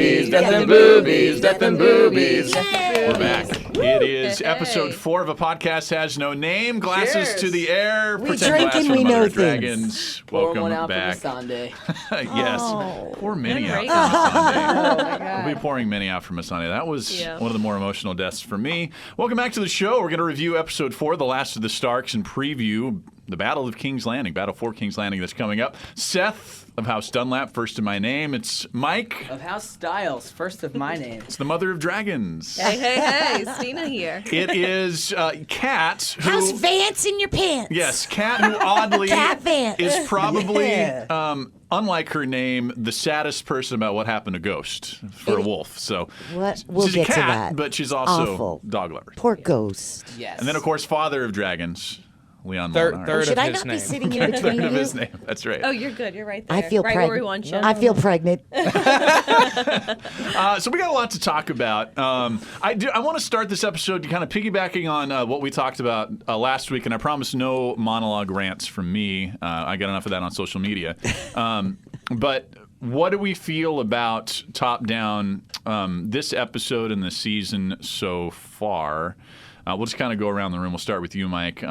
boobies, death and boobies, death and boobies. We're back. It is episode 4 of A Podcast Has No Name. Glasses Cheers. to the air. We Pretend drink glass and from we Mother know of Dragons. Pour one Welcome out back. for Missandei. Yes. Pour many out for Missandei. We'll be pouring many out for Missandei. That was one of the more emotional deaths for me. Welcome back to the show. We're going to review episode 4, The Last of the Starks, and preview the Battle of King's Landing, Battle for King's Landing that's coming up. Seth of House Dunlap, first of my name. It's Mike. Of House Styles, first of my name. It's the Mother of Dragons. Hey, Stina here. It is Kat. Who, House Vance in your pants. Yes, Kat, who oddly Kat Vance. is probably, unlike her name, the saddest person about what happened to Ghost for a wolf. So What? We'll she's get a cat, to that. but she's also Awful. dog lover. Poor Ghost. Yes. And then, of course, Father of Dragons, Leon Third Molinaro. Should of I his not name. be sitting in between Of you? his name. That's right. Oh, you're good. You're right there. I feel right where we want you. pregnant. I feel pregnant. So we got a lot to talk about. I want to start this episode kind of piggybacking on what we talked about last week, and I promise no monologue rants from me. I got enough of that on social media. But what do we feel about top-down this episode and the season so far? We'll just kind of go around the room. We'll start with you, Mike.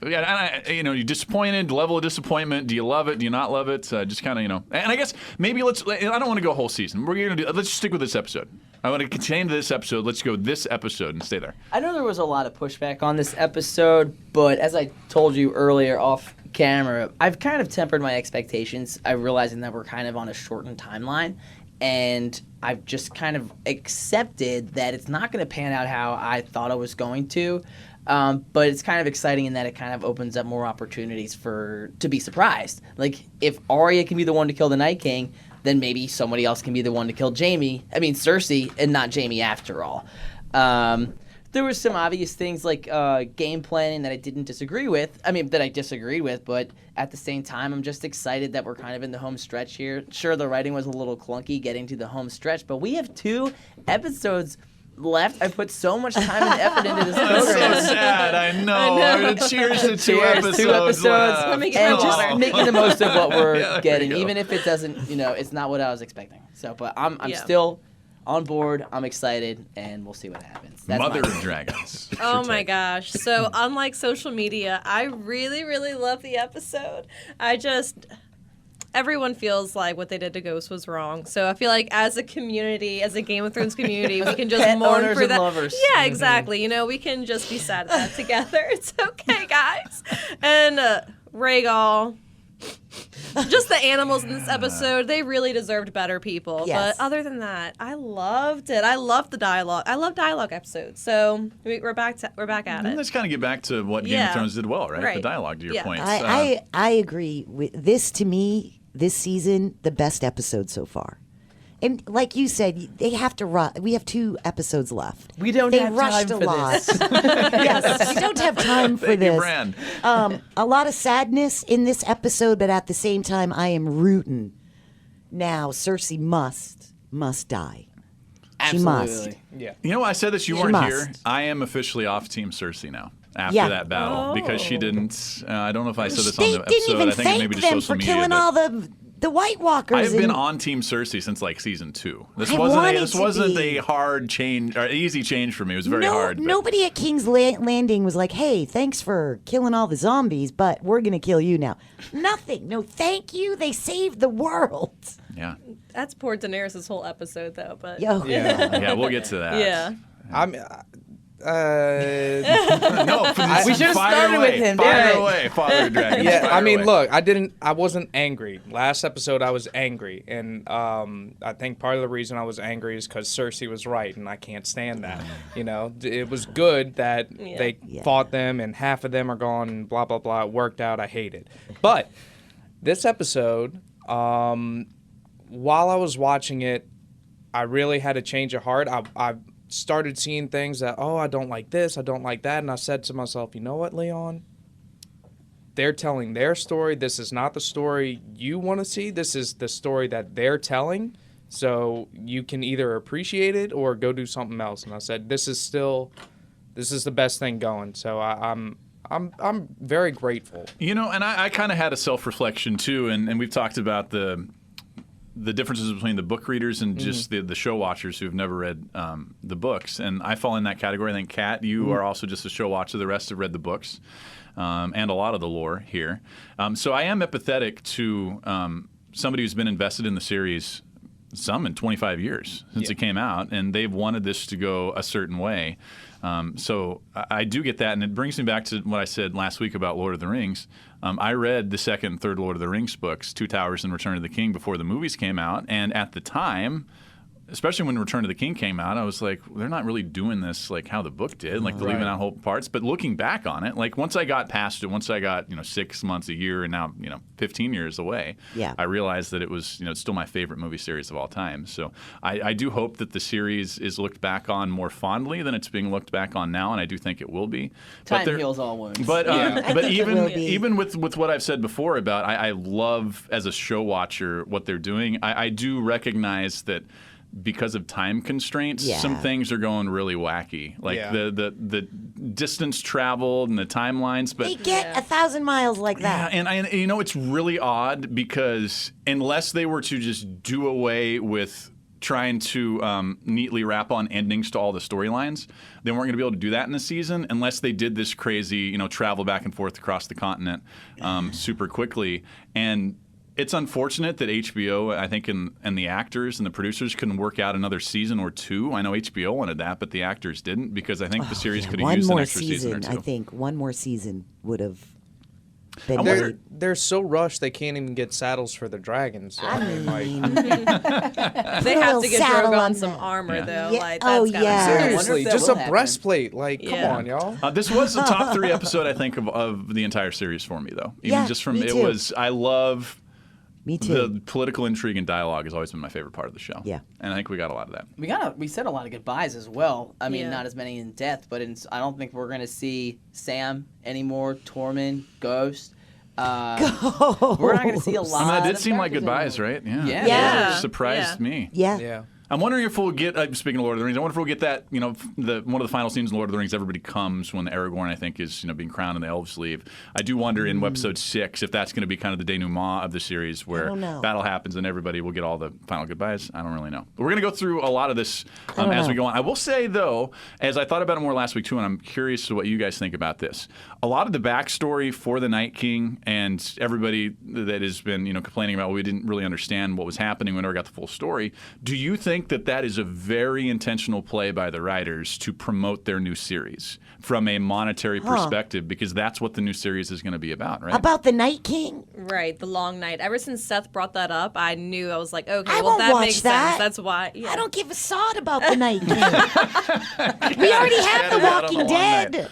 You disappointed, level of disappointment. Do you love it? Do you not love it? Just kind of, And I guess maybe I don't want to go whole season. Let's stick with this episode. I want to continue this episode. Let's go this episode and stay there. I know there was a lot of pushback on this episode, but as I told you earlier off camera, I've kind of tempered my expectations. I'm realizing that we're kind of on a shortened timeline, and I've just kind of accepted that it's not going to pan out how I thought it was going to. But it's kind of exciting in that it kind of opens up more opportunities to be surprised. Like, if Arya can be the one to kill the Night King, then maybe somebody else can be the one to kill Cersei, and not Jaime after all. There were some obvious things like game planning that I didn't disagree with. That I disagreed with, but at the same time, I'm just excited that we're kind of in the home stretch here. Sure, the writing was a little clunky getting to the home stretch, but we have 2 episodes left. I put so much time and effort into this program. That's so sad. I know. Cheers to 2 episodes. 2 episodes. Left. Let me get And my just water. making the most of what we're Yeah, there getting, you go. even if it doesn't, it's not what I was expecting. So, but I'm Yeah. still on board. I'm excited, and we'll see what happens. That's Mother my- of Dragons. Oh my gosh. So unlike social media, I really, really love the episode. Everyone feels like what they did to Ghost was wrong. So I feel like as a community, as a Game of Thrones community, we can just Pet mourn owners for and that. lovers. Yeah, exactly. We can just be sad at that together. It's okay, guys. And Rhaegal, just the animals in this episode, they really deserved better people. Yes. But other than that, I loved it. I loved the dialogue. I love dialogue episodes. So we're back at And it. let's kind of get back to what Game of Thrones did well, right? The Right. dialogue, to your Yeah. point. I agree with this. To me, this season, the best episode so far. And like you said, they have to rush. We have 2 episodes left. We don't they have rushed time a for lot. this. Yes, we don't have time for Thank you, this. Brand. A lot of sadness in this episode, but at the same time, I am rooting. Now, Cersei must die. She must. Absolutely. Yeah. I said this. You She weren't must. here. I am officially off Team Cersei now after Yeah. that battle because she didn't. I don't know if I said this They on the didn't episode. even I think maybe thank just them social for media. killing but all the White Walkers. I've been and- on Team Cersei since like season 2. This I wasn't. wanted This to wasn't be. a hard change or easy change for me. It was very hard. But Nobody at King's Landing was like, "Hey, thanks for killing all the zombies, but we're gonna kill you now." Nothing. No, thank you. They saved the world. yeah, That's poor Daenerys' whole episode, though. But Yo. yeah, we'll get to that. yeah. No, We should've started with him. Fire Right. away, Father of Dragons. Yeah, Fire away. look, I wasn't angry. Last episode, I was angry. And I think part of the reason I was angry is because Cersei was right, and I can't stand that. It was good that they fought them, and half of them are gone, and blah, blah, blah. It worked out. I hate it. But this episode, while I was watching it, I really had a change of heart. I started seeing things that, I don't like this, I don't like that. And I said to myself, you know what, Leon? They're telling their story. This is not the story you want to see. This is the story that they're telling. So you can either appreciate it or go do something else. And I said, this is the best thing going. So I'm very grateful. And I kind of had a self-reflection too, and we've talked about the the differences between the book readers and just the show watchers who've never read the books. And I fall in that category. I think, Kat, you are also just a show watcher. The rest have read the books and a lot of the lore here. So I am empathetic to somebody who's been invested in the series, some in 25 years since it came out, and they've wanted this to go a certain way. So I do get that, and it brings me back to what I said last week about Lord of the Rings. I read the second and third Lord of the Rings books, Two Towers and Return of the King, before the movies came out, and at the time, especially when Return of the King came out, I was like, they're not really doing this like how the book did, like leaving out whole parts. But looking back on it, like once I got past it, once I got 6 months, a year, and now 15 years away, I realized that it was it's still my favorite movie series of all time. So I do hope that the series is looked back on more fondly than it's being looked back on now, and I do think it will be. Time heals all wounds. But even with what I've said before about I love as a show watcher what they're doing. I do recognize that because of time constraints, some things are going really wacky. Like the distance traveled and the timelines. But they get 1,000 miles like that. Yeah, and it's really odd because unless they were to just do away with trying to neatly wrap on endings to all the storylines, they weren't going to be able to do that in the season unless they did this crazy, travel back and forth across the continent super quickly. And it's unfortunate that HBO, I think, and the actors and the producers couldn't work out another season or two. I know HBO wanted that, but the actors didn't because I think the series could have used an extra season or two. I think one more season would have been They're so rushed they can't even get saddles for the dragons. So I mean, They have to get Drogon some armor, though. Yeah. Like, that's Seriously, just a happen. breastplate. Like, come on, y'all. This was the top 3 episode, I think, of the entire series for me, though. Even just from me it too. was. I love. Me too. The political intrigue and dialogue has always been my favorite part of the show. Yeah. And I think we got a lot of that. We said a lot of goodbyes as well. I mean, Yeah. not as many in death, but I don't think we're going to see Sam anymore, Tormund, Ghost. We're not going to see a lot. I mean, that did of seem like characters goodbyes, anymore. right? Yeah. Yeah. Yeah. It surprised me. Yeah. I'm wondering if we'll get, speaking of Lord of the Rings, I wonder if we'll get that, one of the final scenes in Lord of the Rings, everybody comes when Aragorn, I think, is, being crowned and the elves leave. I do wonder in episode 6 if that's going to be kind of the denouement of the series where battle happens and everybody will get all the final goodbyes. I don't really know. But we're going to go through a lot of this as we go on. I will say, though, as I thought about it more last week, too, and I'm curious what you guys think about this, a lot of the backstory for the Night King and everybody that has been, complaining about, we didn't really understand what was happening, we never got the full story. Do you think that is a very intentional play by the writers to promote their new series from a monetary perspective, because that's what the new series is going to be about, right? About the Night King? Right, the long night. Ever since Seth brought that up, I knew, I was like, okay, I well, won't that watch makes that. sense. That's why. Yeah. I don't give a sod about the Night King. We already have The Walking Dead.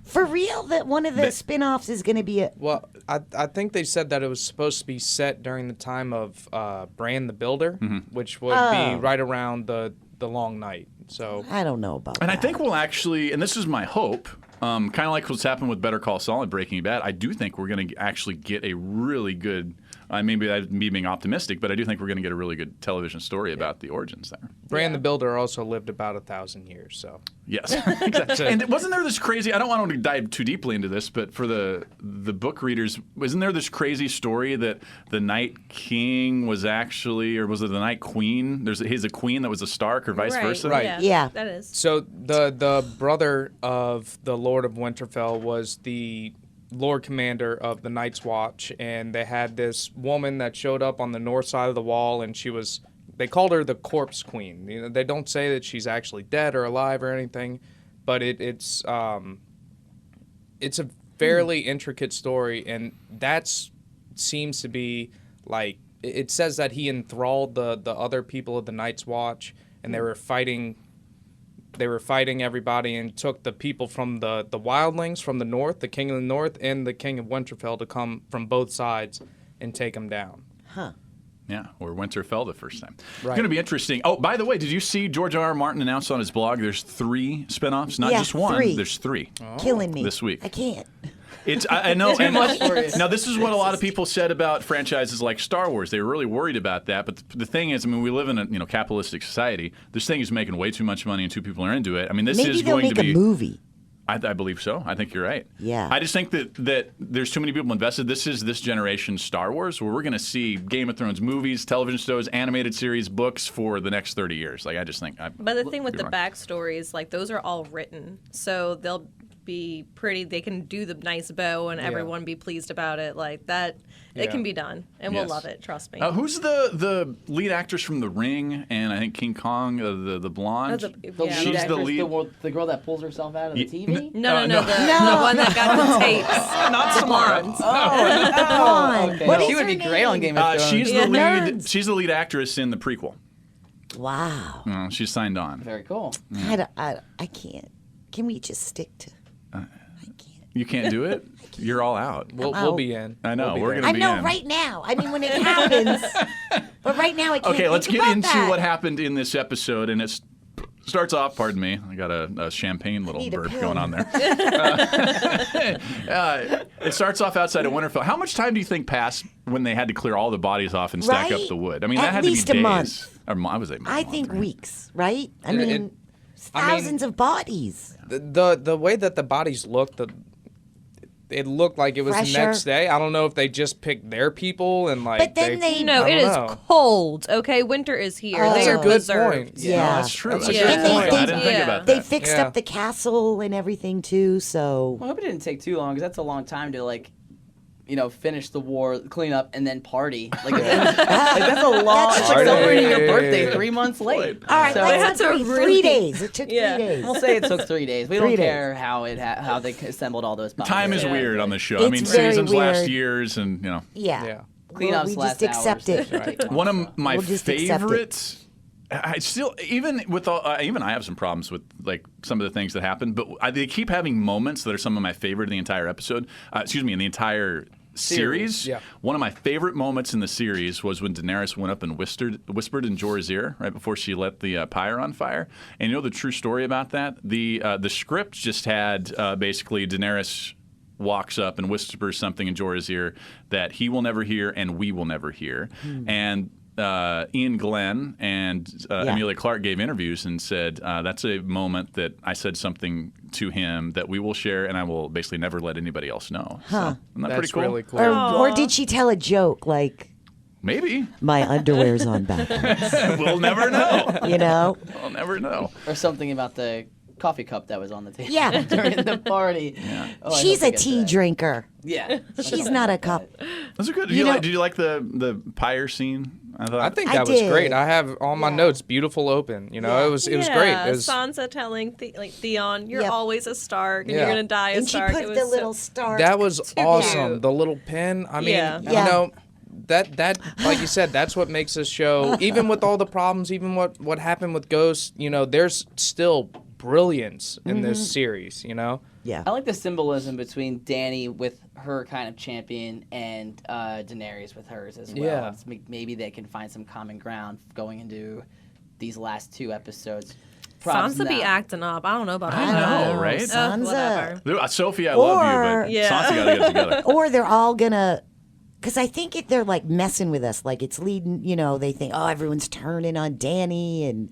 For real, that one of the spin-offs is going to be Well, I think they said that it was supposed to be set during the time of Bran the Builder, which would be right around the long night. So I don't know about And that. I think we'll actually, and this is my hope, kind of like what's happened with Better Call Saul and Breaking Bad, I do think we're going to actually get a really good, maybe that's me being optimistic, but I do think we're going to get a really good television story about the origins there. Bran the Builder also lived about 1,000 years. So Yes. Exactly. And wasn't there this crazy, I don't want to dive too deeply into this, but for the book readers, wasn't there this crazy story that the Night King was actually, or was it the Night Queen? He's a queen that was a Stark or vice versa? Right. Yeah. That is. So the brother of the Lord of Winterfell was the Lord Commander of the Night's Watch, and they had this woman that showed up on the north side of the wall, and they called her the Corpse Queen. They don't say that she's actually dead or alive or anything, but it's a fairly intricate story, and seems to be like, it says that he enthralled the other people of the Night's Watch, and they were fighting everybody and took the people from the wildlings from the north, the king of the north, and the king of Winterfell to come from both sides and take them down. Yeah, or Winterfell the first time. It's Right. going to be interesting. Oh, by the way, did you see George R. R. Martin announced on his blog there's 3 spinoffs? Not just one. 3. There's 3. Killing me. This week. I can't. I know. Too much for you. Now, this is what a lot of people said about franchises like Star Wars. They were really worried about that. But the thing is, we live in a capitalistic society. This thing is making way too much money, and 2 people are into it. This Maybe is they'll going make to be a movie. I believe so. I think you're right. Yeah. I just think that there's too many people invested. This is this generation's Star Wars, where we're going to see Game of Thrones movies, television shows, animated series, books for the next 30 years. Like, I just think. But the thing with the backstories, like, those are all written, so they'll be pretty. They can do the nice bow and everyone be pleased about it. Like that, it can be done, and we'll love it. Trust me. Who's the lead actress from The Ring and I think King Kong, the blonde? She's the lead. The girl that pulls herself out of the TV. No, the one that got the tapes. Not Samara. The blonde. Okay. What is She would her be name? great on Game of Thrones. She's the lead. Nerds. She's the lead actress in the prequel. Wow. She's signed on. Very cool. I can't. Can we just stick to? You can't do it? You're all out. We'll be in. I know. We'll We're be going there. to I be know in. right now. I mean, when it happens. But right now, I can't. Okay, let's think get about into that. what happened in this episode. And it starts off, pardon me, I got a champagne little need a burp pill. going on there. It starts off outside of Winterfell. How much time do you think passed when they had to clear all the bodies off and stack up Right? the wood? I mean, At that had to be least days. a month. Or I would say month. I think right? weeks, right? I And- mean, and- thousands of bodies. The way that the bodies looked, it looked like it was Fresher. the next day. I don't know if they just picked their people and like. But then they- No, I it don't is know. cold. Okay, winter is here. Oh. They That's are a good preserved. point. Yeah, No, that's true. That's Yeah. a good And they- point. I they- didn't think yeah. about They that. fixed Yeah. up the castle and everything too. So Well, I hope it didn't take too long, because that's a long time to finish the war, clean up, and then party. That's a long. It's like Party. celebrating your birthday 3 months late. all right, So- let's That's a agree. really- 3 days. It took Yeah. 3 days. We'll say it took 3 days. We 3 don't days. care how they assembled all those bodies. Time is Yeah. weird on this show. I It's mean, very seasons last weird. years, and Yeah. Yeah. Cleanups we last just accept hours. it. Right. one of my We'll just accept it. favorites. I still, even with all, even I have some problems with like some of the things that happen, but they keep having moments that are some of my favorite in the entire episode. In the entire series. Yeah. One of my favorite moments in the series was when Daenerys went up and whispered in Jorah's ear right before she lit the pyre on fire. And you know the true story about that? The script just had basically Daenerys walks up and whispers something in Jorah's ear that he will never hear and we will never hear. And Ian Glenn and Emilia Clarke gave interviews and said that's a moment that I said something to him that we will share and I will basically never let anybody else know. So, isn't that That's pretty cool? really cool. Or did she tell a joke like, Maybe. my underwear's on backwards? We'll never know. You know? We'll never know. Or something about the coffee cup that was on the table Yeah. during the party. Oh, I She's hope a they get to tea that. drinker. Yeah. She's not a cup. That's a good. You know- Did you like the pyre scene? I think I that was did. great. I have all my Yeah. notes beautiful open. You know, it was great. It was, Sansa telling Theon, "You're Yep. always a Stark, and Yeah. you're gonna die a And she Stark." put It was the so- little star. that was awesome. cute. The little pin. I mean, Yeah. you Yeah. know, that like you said, that's what makes this show. Even with all the problems, even what happened with Ghost, you know, there's still brilliance in this series. You know. Yeah. I like the symbolism between Dany with her kind of champion and Daenerys with hers as well. Yeah. It's maybe they can find some common ground going into these last 2 episodes. Props Sansa be now. acting up. I don't know about I that. know, right? Sansa. Whatever. Sophie, I love you, Or- but Yeah. Sansa got to get it together. Or they're all gonna, because I think if they're like messing with us, like it's leading, you know, they think, oh, everyone's turning on Dany, and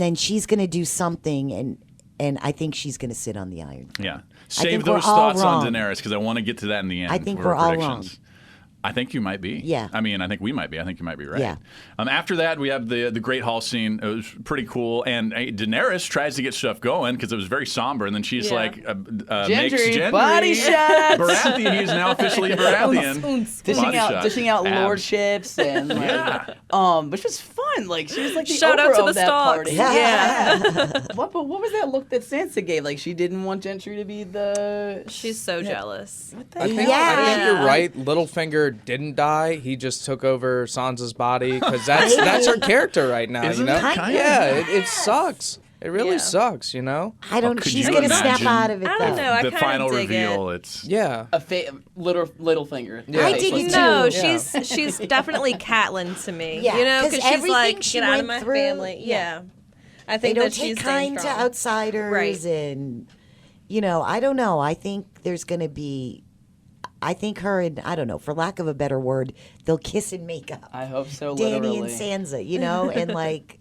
then she's gonna do something, and I think she's gonna sit on the iron. Yeah. think Save we're those all thoughts wrong. on Daenerys because I want to get to that in the end. I think for we're all predictions. wrong. I think you might be. Yeah. I mean, I think we might be. I think you might be right. Yeah. After that, we have the Great Hall scene. It was pretty cool. And Daenerys tries to get stuff going because it was very somber. And then she's Yeah. like, makes Gendry, Gendry body shots. Baratheon. He's now officially a Baratheon. dishing out Abs. lordships and like, Yeah. which was fun. Like she was like the Shout out Oprah to of the that Starks. party. Yeah. What was that look that Sansa gave? Like she didn't want Gendry to be the. She's so jealous. What the I think, hell? I think Yeah. you're right. Littlefinger didn't die. He just took over Sansa's body because that's her character right now. Isn't you know? it? Kinda. Yeah, it sucks. It really Yeah. sucks. You know? I don't. could She's you gonna snap imagine out of it. I though. don't know. I The kinda final dig reveal. it. It's Yeah. A Littlefinger. Yeah. I dig it too. No, Yeah. she's definitely Catelyn to me. Yeah, you know, 'cause because she's everything like, she get out of went my through, family. yeah. Yeah. I They think don't that she's take kind to strong. outsiders, Right. and you know, I don't know. I think there's gonna be. I think her and I don't know, for lack of a better word, they'll kiss and make up. I hope so. Dany Literally. and Sansa, you know, and like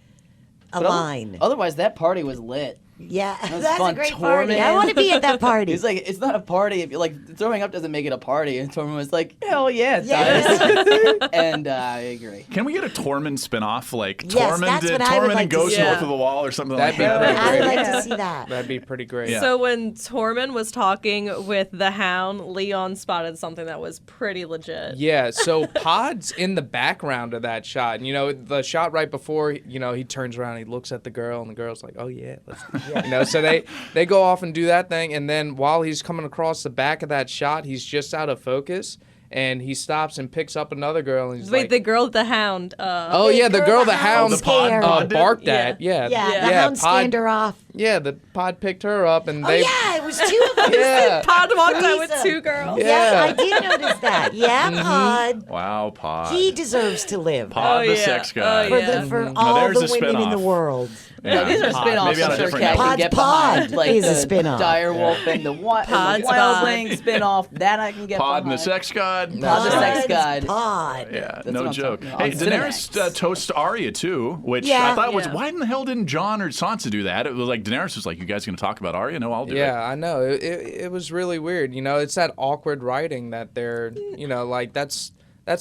But align. Otherwise, that party was lit. Yeah, was that's fun. a great party. I Torment. want to be at that party. He's like, it's not a party. If you like, throwing up doesn't make it a party. And Tormund was like, hell yeah, it Yes. does. And I agree. Can we get a Tormund spinoff? Like Yes, that's what I would like and to Ghost see. north of the wall or something That'd like be that? pretty I would great. like to see that. That'd be pretty great. Yeah. So when Tormund was talking with the Hound, Leon spotted something that was pretty legit. Yeah, so Pod's in the background of that shot. And, the shot right before, he turns around, he looks at the girl, and the girl's like, oh, yeah. So they go off and do that thing. And then while he's coming across the back of that shot, he's just out of focus. And he stops and picks up another girl. And he's Wait, like, the girl with the Hound. oh, yeah, the girl the Hound the Pod did? barked at. Yeah, the yeah, Hound scanned her off. Yeah, the Pod picked her up. And Oh, they. yeah, it was two of them. Yeah. Pod walked out with Teresa. 2 girls. Yeah, I did notice that. Yeah, Pod. Wow, Pod. He deserves to live. Pod Oh, the yeah. sex guy. Oh, For, yeah. for Now, all there's the a women in the spinoff. world. Yeah. These are spin-offs Maybe on I'm a sure different Cat network. can get Pod behind. Like is a the spin-off. Dire Wolf and the Pod's Wildling spin-off. That I can get Pod and behind. the sex god. Pod the sex Pod's god. Pod. Yeah, That's no what I'm joke. talking about. Hey, On Daenerys Cinemax. toasts Arya too, which Yeah. I thought was, Yeah. why in the hell didn't Jon or Sansa do that? It was like Daenerys was like, you guys going to talk about Arya? No, I'll do it. Yeah, I know. It was really weird. It's that awkward writing that they're, like that's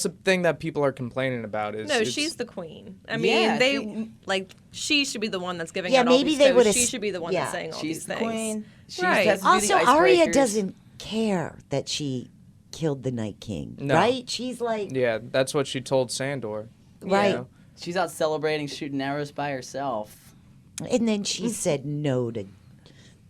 the thing that people are complaining about. Is No, it's- she's the queen. I mean, Yeah, she should be the one that's giving Yeah, out all maybe these they toasts. would've She should be the one yeah. that's saying all She's these the things. queen. She Right. has to do the Also, Arya icebreakers. doesn't care that she killed the Night King, No. right? She's like, Yeah, that's what she told Sandor. right. know? She's out celebrating, shooting arrows by herself. And then she said no to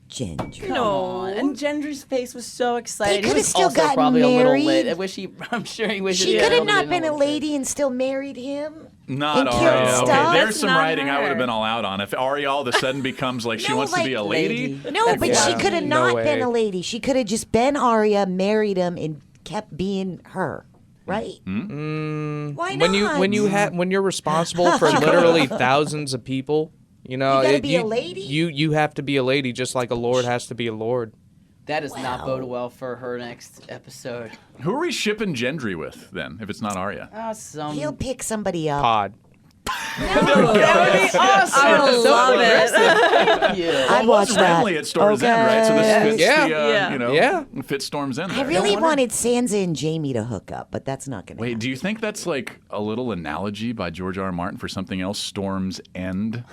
Gendry. Come on. And Gendry's face was so excited. They He coulda was still also gotten probably a married. little lit. I'm sure he wishes. She he could have probably not didn't been a know what to say. lady and still married him. Not And killed Arya. Okay, stuff. there's That's some not writing I would have her. been all out on. If Arya all of a sudden becomes like she No, wants to be like a lady. No, but she Yeah. could have No not way. been a lady. She could have just been Arya, married him, and kept being her. Right? Why not? When you're responsible for literally thousands of people, gotta be a lady? You have to be a lady, just like a lord has to be a lord. That does not bode well for her next episode. Who are we shipping Gendry with then, if it's not Arya? He'll pick somebody up. Pod. That would be awesome. I would So love aggressive. it. Thank you. I'd watch It's that. Renly at Storm's End, right? So this fits Yeah. the, Yeah. Yeah. fits Storm's End. I there. really wanted Sansa and Jaime to hook up, but that's not going to Wait, happen. do you think that's like a little analogy by George R. R. Martin for something else? Storm's End.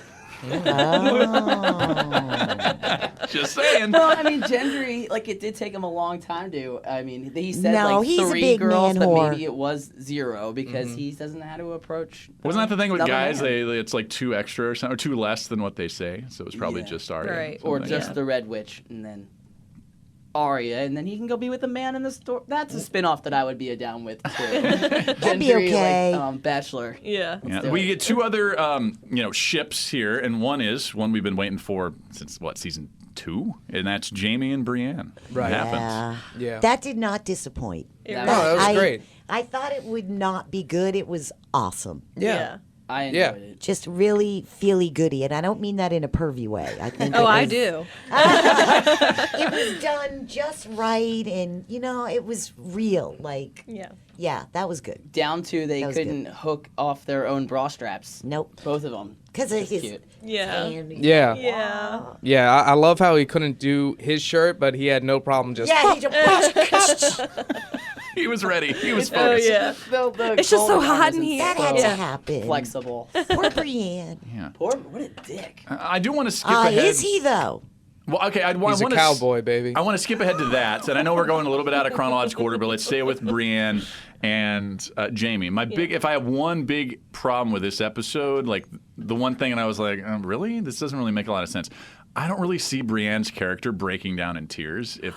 Just saying. Well, I mean, Gendry, like, it did take him a long time to. I mean, he said No, like he's a 3 big girls, man but whore. maybe it was 0 because he doesn't know how to approach. Wasn't that the thing with another guys? man. It's like 2 extra or something, or 2 less than what they say. So it was probably Yeah. just Arya. Right. Or something. just Yeah. the Red Witch, and then Arya, and then he can go be with a man in the store. That's a spin-off that I would be down with too. That'd be okay. Bachelor. Yeah. Yeah. do We it. get 2 other ships here, and one we've been waiting for since season 2, and that's Jaime and Brienne. Right. It happens. Yeah. That did not disappoint. That No, that was I- great. I thought it would not be good. It was awesome. Yeah. I enjoyed Yeah. it. Just really feely goody, and I don't mean that in a pervy way. I think. Oh, it I was- do. It was done just right, and it was real. Like, Yeah. that was good. Down to they That was couldn't hook off their own bra straps. Nope, Both of them. because of his. Cute. Yeah. Yeah. Yeah. Yeah, I love how he couldn't do his shirt, but he had no problem just. Yeah, he just, He was ready. He was Oh focused. yeah. The It's just so golden hot arms in and here. that so had to Yeah. happen. Flexible. Poor Brienne. Yeah. Poor, what a dick. I do want to skip ahead. Is he though? Well, okay. I He's want a to cowboy, baby. I want to skip ahead to that, and I know we're going a little bit out of chronological order, but let's stay with Brienne and Jaime. If I have one big problem with this episode, like the one thing, and I was like, really, this doesn't really make a lot of sense. I don't really see Brienne's character breaking down in tears if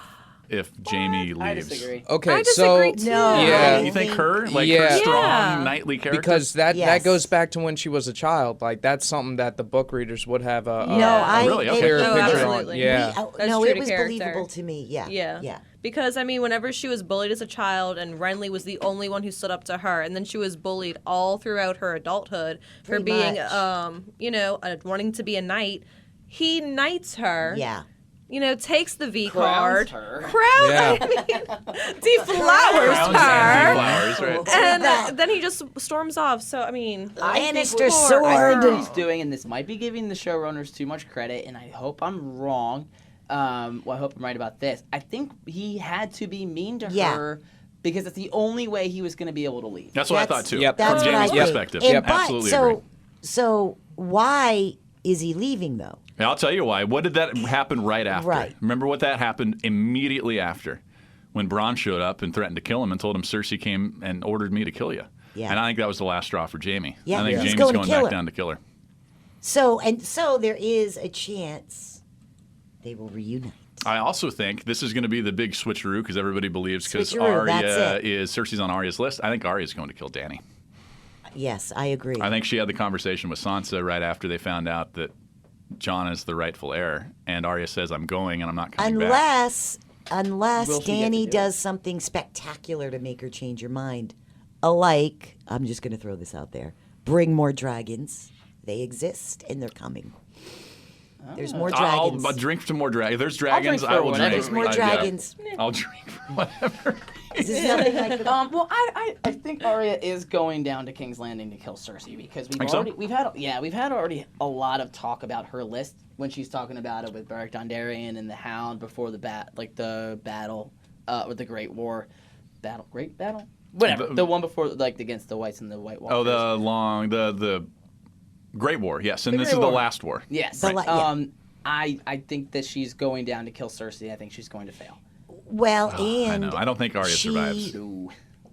Jaime leaves. I disagree. Okay, I so disagree too. No. Yeah. You think her, like Yeah. her strong Yeah. knightly character? because that Yes. goes back to when she was a child. Like that's something that the book readers would have a No, I. really? Okay. clearer No, picture absolutely. on. Yeah. That's no, true it to was character. believable to me. Yeah. Yeah. Yeah. Because, I mean, whenever she was bullied as a child and Renly was the only one who stood up to her, and then she was bullied all throughout her adulthood for Pretty being, much. wanting to be a knight, he knights her. Yeah. takes the V Crowns card, her. Yeah. deflowers Crowns her, and flowers, right? and then he just storms off. So I mean, Lannister I sword. think what he's doing, and this might be giving the showrunners too much credit, and I hope I'm wrong. I hope I'm right about this. I think he had to be mean to her because it's the only way he was going to be able to leave. That's what I thought too. Yep. That's From what I Jamie's think. perspective. And, but, Absolutely agree. so why is he leaving though? And I'll tell you why. What did that happen right after? Right. Remember what that happened immediately after, when Bronn showed up and threatened to kill him and told him Cersei came and ordered me to kill you. Yeah. And I think that was the last straw for Jamie. Yeah, I think he's Jamie's going to going kill back her. down to kill her. So there is a chance they will reunite. I also think this is going to be the big switcheroo because everybody believes because Switcheroo, that's Arya it. is Cersei's on Arya's list. I think Arya's going to kill Dany. Yes, I agree. I think she had the conversation with Sansa right after they found out that Jon is the rightful heir, and Arya says, "I'm going and I'm not coming back." Unless Will she get to Dany do does something spectacular to make her change her mind. Like, I'm just going to throw this out there. Bring more dragons. They exist and they're coming. There's more dragons. I'll drink some more dragons. If there's drink dragons, for I will whatever. drink. There's more Yeah. dragons. I'll drink for whatever. This is nothing like the Well, I think Arya is going down to King's Landing to kill Cersei because Think so? we've had already a lot of talk about her list when she's talking about it with Beric Dondarrion and the Hound before the battle with the Great War, Great Battle, whatever, the one before against the Whites and the White Walkers. Oh, the Great War, yes, and The this Great is the War. last war. Yes. yeah. I think that she's going down to kill Cersei. I think she's going to fail. Well, I and know. I don't think Arya she- survives. Ooh.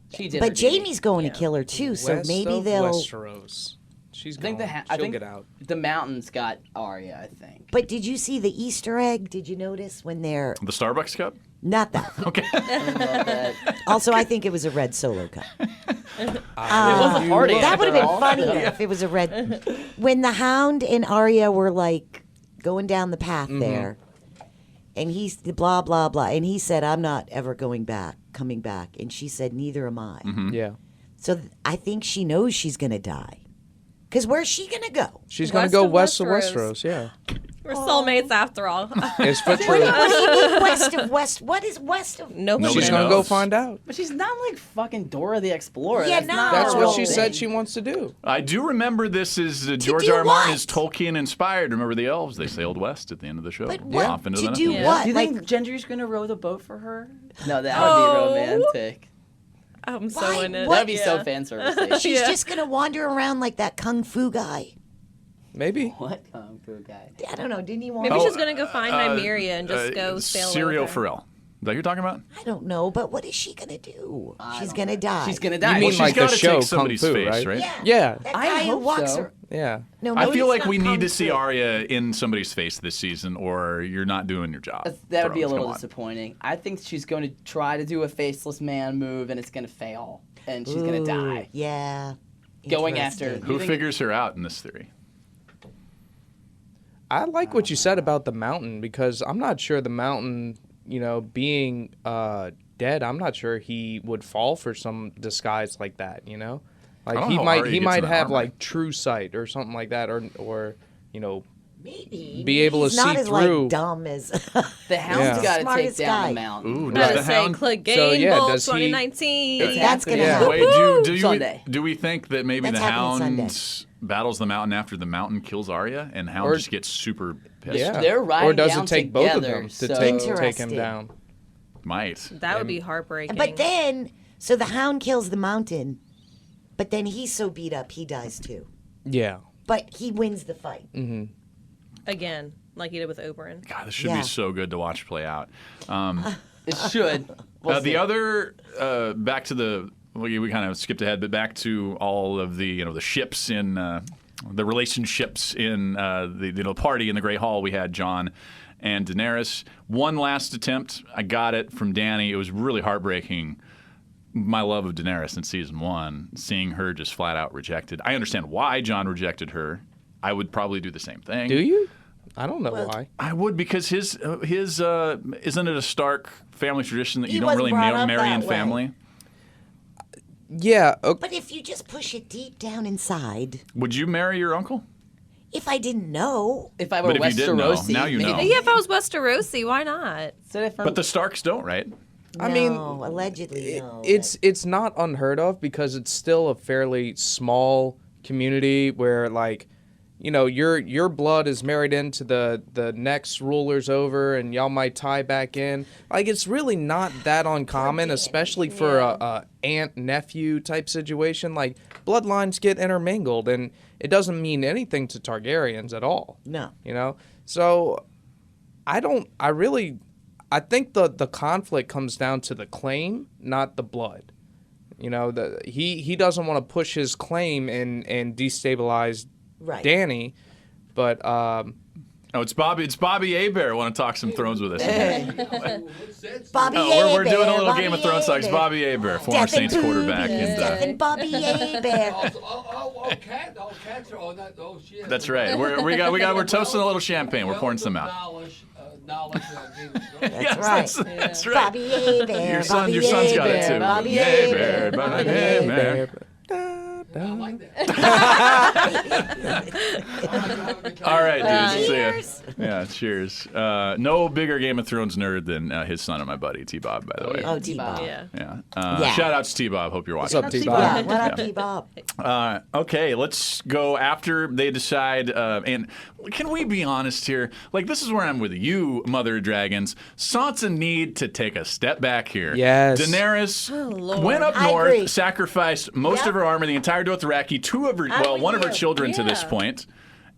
She did. her but duty. Jamie's going to kill her too, so West maybe of they'll. Westeros. She's I think gone. I She'll think get out. the mountains got Arya. I think. But did you see the Easter egg? Did you notice when they're The Starbucks cup? not that? Okay. I love that. Also, I think it was a red Solo cup. It was a party. That would have been after all. funnier if it was a red. When the Hound and Arya were like going down the path there, and he's blah blah blah, and he said, "I'm not ever coming back," and she said, "Neither am I." Yeah. So I think she knows she's gonna die. Because where's she gonna go? She's going West to go of west of Westeros. Westeros, yeah. we're soulmates after all. It's for What true. do you mean west of West? What is west of? Nobody She's going to knows. go find out. But she's not like fucking Dora the Explorer. Yeah, That's no. not That's her what whole she thing. said she wants to do. I do remember this is George do R. R. Martin what? is Tolkien inspired. Remember the elves? They sailed west at the end of the show. But what? Off into To the do night. what? Do you Like, think Gendry's gonna row the boat for her? No, that would Oh. be romantic. I'm so Why? in it. What? That'd be so Yeah. fan service. she's Yeah. just gonna wander around like that kung fu guy. Maybe. What kung fu guy? I don't know. Didn't he want? Maybe Oh, she's gonna go find Nymeria and just go sail Serial over. Pharrell. Is that what you're talking about? I don't know, but what is she gonna do? She's don't gonna know. die. She's gonna You die. mean Well, she's like the gotta show take Kung somebody's Fu, face, right? Yeah. Yeah. That I guy who hope walks so. her. Yeah. No, I feel nobody's like not we kung need to see fu. Arya in somebody's face this season, or you're not doing your job. That would be a Thrones, little come on. disappointing. I think she's going to try to do a faceless man move, and it's going to fail, and she's going to die. Yeah. Going after- Interesting. Who You think figures her out in this theory? I like what you said about the mountain because I'm not sure the mountain, being dead, I'm not sure he would fall for some disguise like that, Like don't he know how might Arya he gets might in the have armor. like true sight or something like that or Maybe. be able to He's not see as through. like dumb as. The Hound's Yeah. got to take Smartest down guy. the mountain. Ooh, I does was the saying, Hound? click So, Game yeah, Bowl does he- 2019. That's gonna Yeah. happen. Wait, do Sunday. we think that maybe That's the happening Hound battles the mountain after the mountain kills Arya, and Hound Or- just gets super pissed? Yeah. They're riding or does down it take both of together, them to so- take him Interesting. down? Might. That would be heartbreaking. But then, so the Hound kills the mountain, but then he's so beat up he dies too. Yeah. But he wins the fight. Again, like he did with Oberyn. God, this should Yeah. be so good to watch play out. It should. We'll see. The other, back to the, we kind of skipped ahead, but back to all of the, the ships in, the relationships in the party in the Great Hall. We had Jon and Daenerys. One last attempt. I got it from Dany. It was really heartbreaking. My love of Daenerys in season 1, seeing her just flat out rejected. I understand why Jon rejected her. I would probably do the same thing. Do you? I don't know why. I would, because his isn't it a Stark family tradition that He you don't wasn't really brought up marry in that way. family? Yeah. But if you just push it deep down inside, Would you marry your uncle? If I didn't know. If I were But if you didn't know, Westerosi, now you know. maybe. Yeah, if I was Westerosi, why not? But the Starks don't, right? I mean, allegedly, no. It's not unheard of because it's still a fairly small community where, like, you know, your blood is married into the next rulers over, and y'all might tie back in. Like, it's really not that uncommon, especially for a aunt nephew type situation. Like, bloodlines get intermingled, and it doesn't mean anything to Targaryens at all. No. You know, so I think the conflict comes down to the claim, not the blood. You know, he doesn't want to push his claim and destabilize Dany, but it's Bobby Hebert want to talk some Thrones with us. Bobby we're doing a little Bobby Game of Thrones talks. Hebert. Bobby Hebert, former Saints quarterback. And Bobby Hebert. Cats are on that. Oh shit. That's right. We're toasting a little champagne. We're pouring some out. That's right. That's right. Bobby Hebert. Your son's got it too. Bobby Hebert, Hebert. Bobby Hebert. I like that. All right, dude. Cheers. See ya. Yeah, cheers. No bigger Game of Thrones nerd than his son and my buddy T-Bob, by the way. Oh, T-Bob. Yeah. Yeah. Shout out to T-Bob. Hope you're watching. what's up, Yeah, T-Bob? what up, T-Bob? Okay, let's go after they decide. And can we be honest here? Like, this is where I'm with you, Mother of Dragons. Sansa need to take a step back here. Yes. Daenerys Lord. went up I north, agree. sacrificed most of her army, the entire Dothraki, one of her children to this Yeah. point,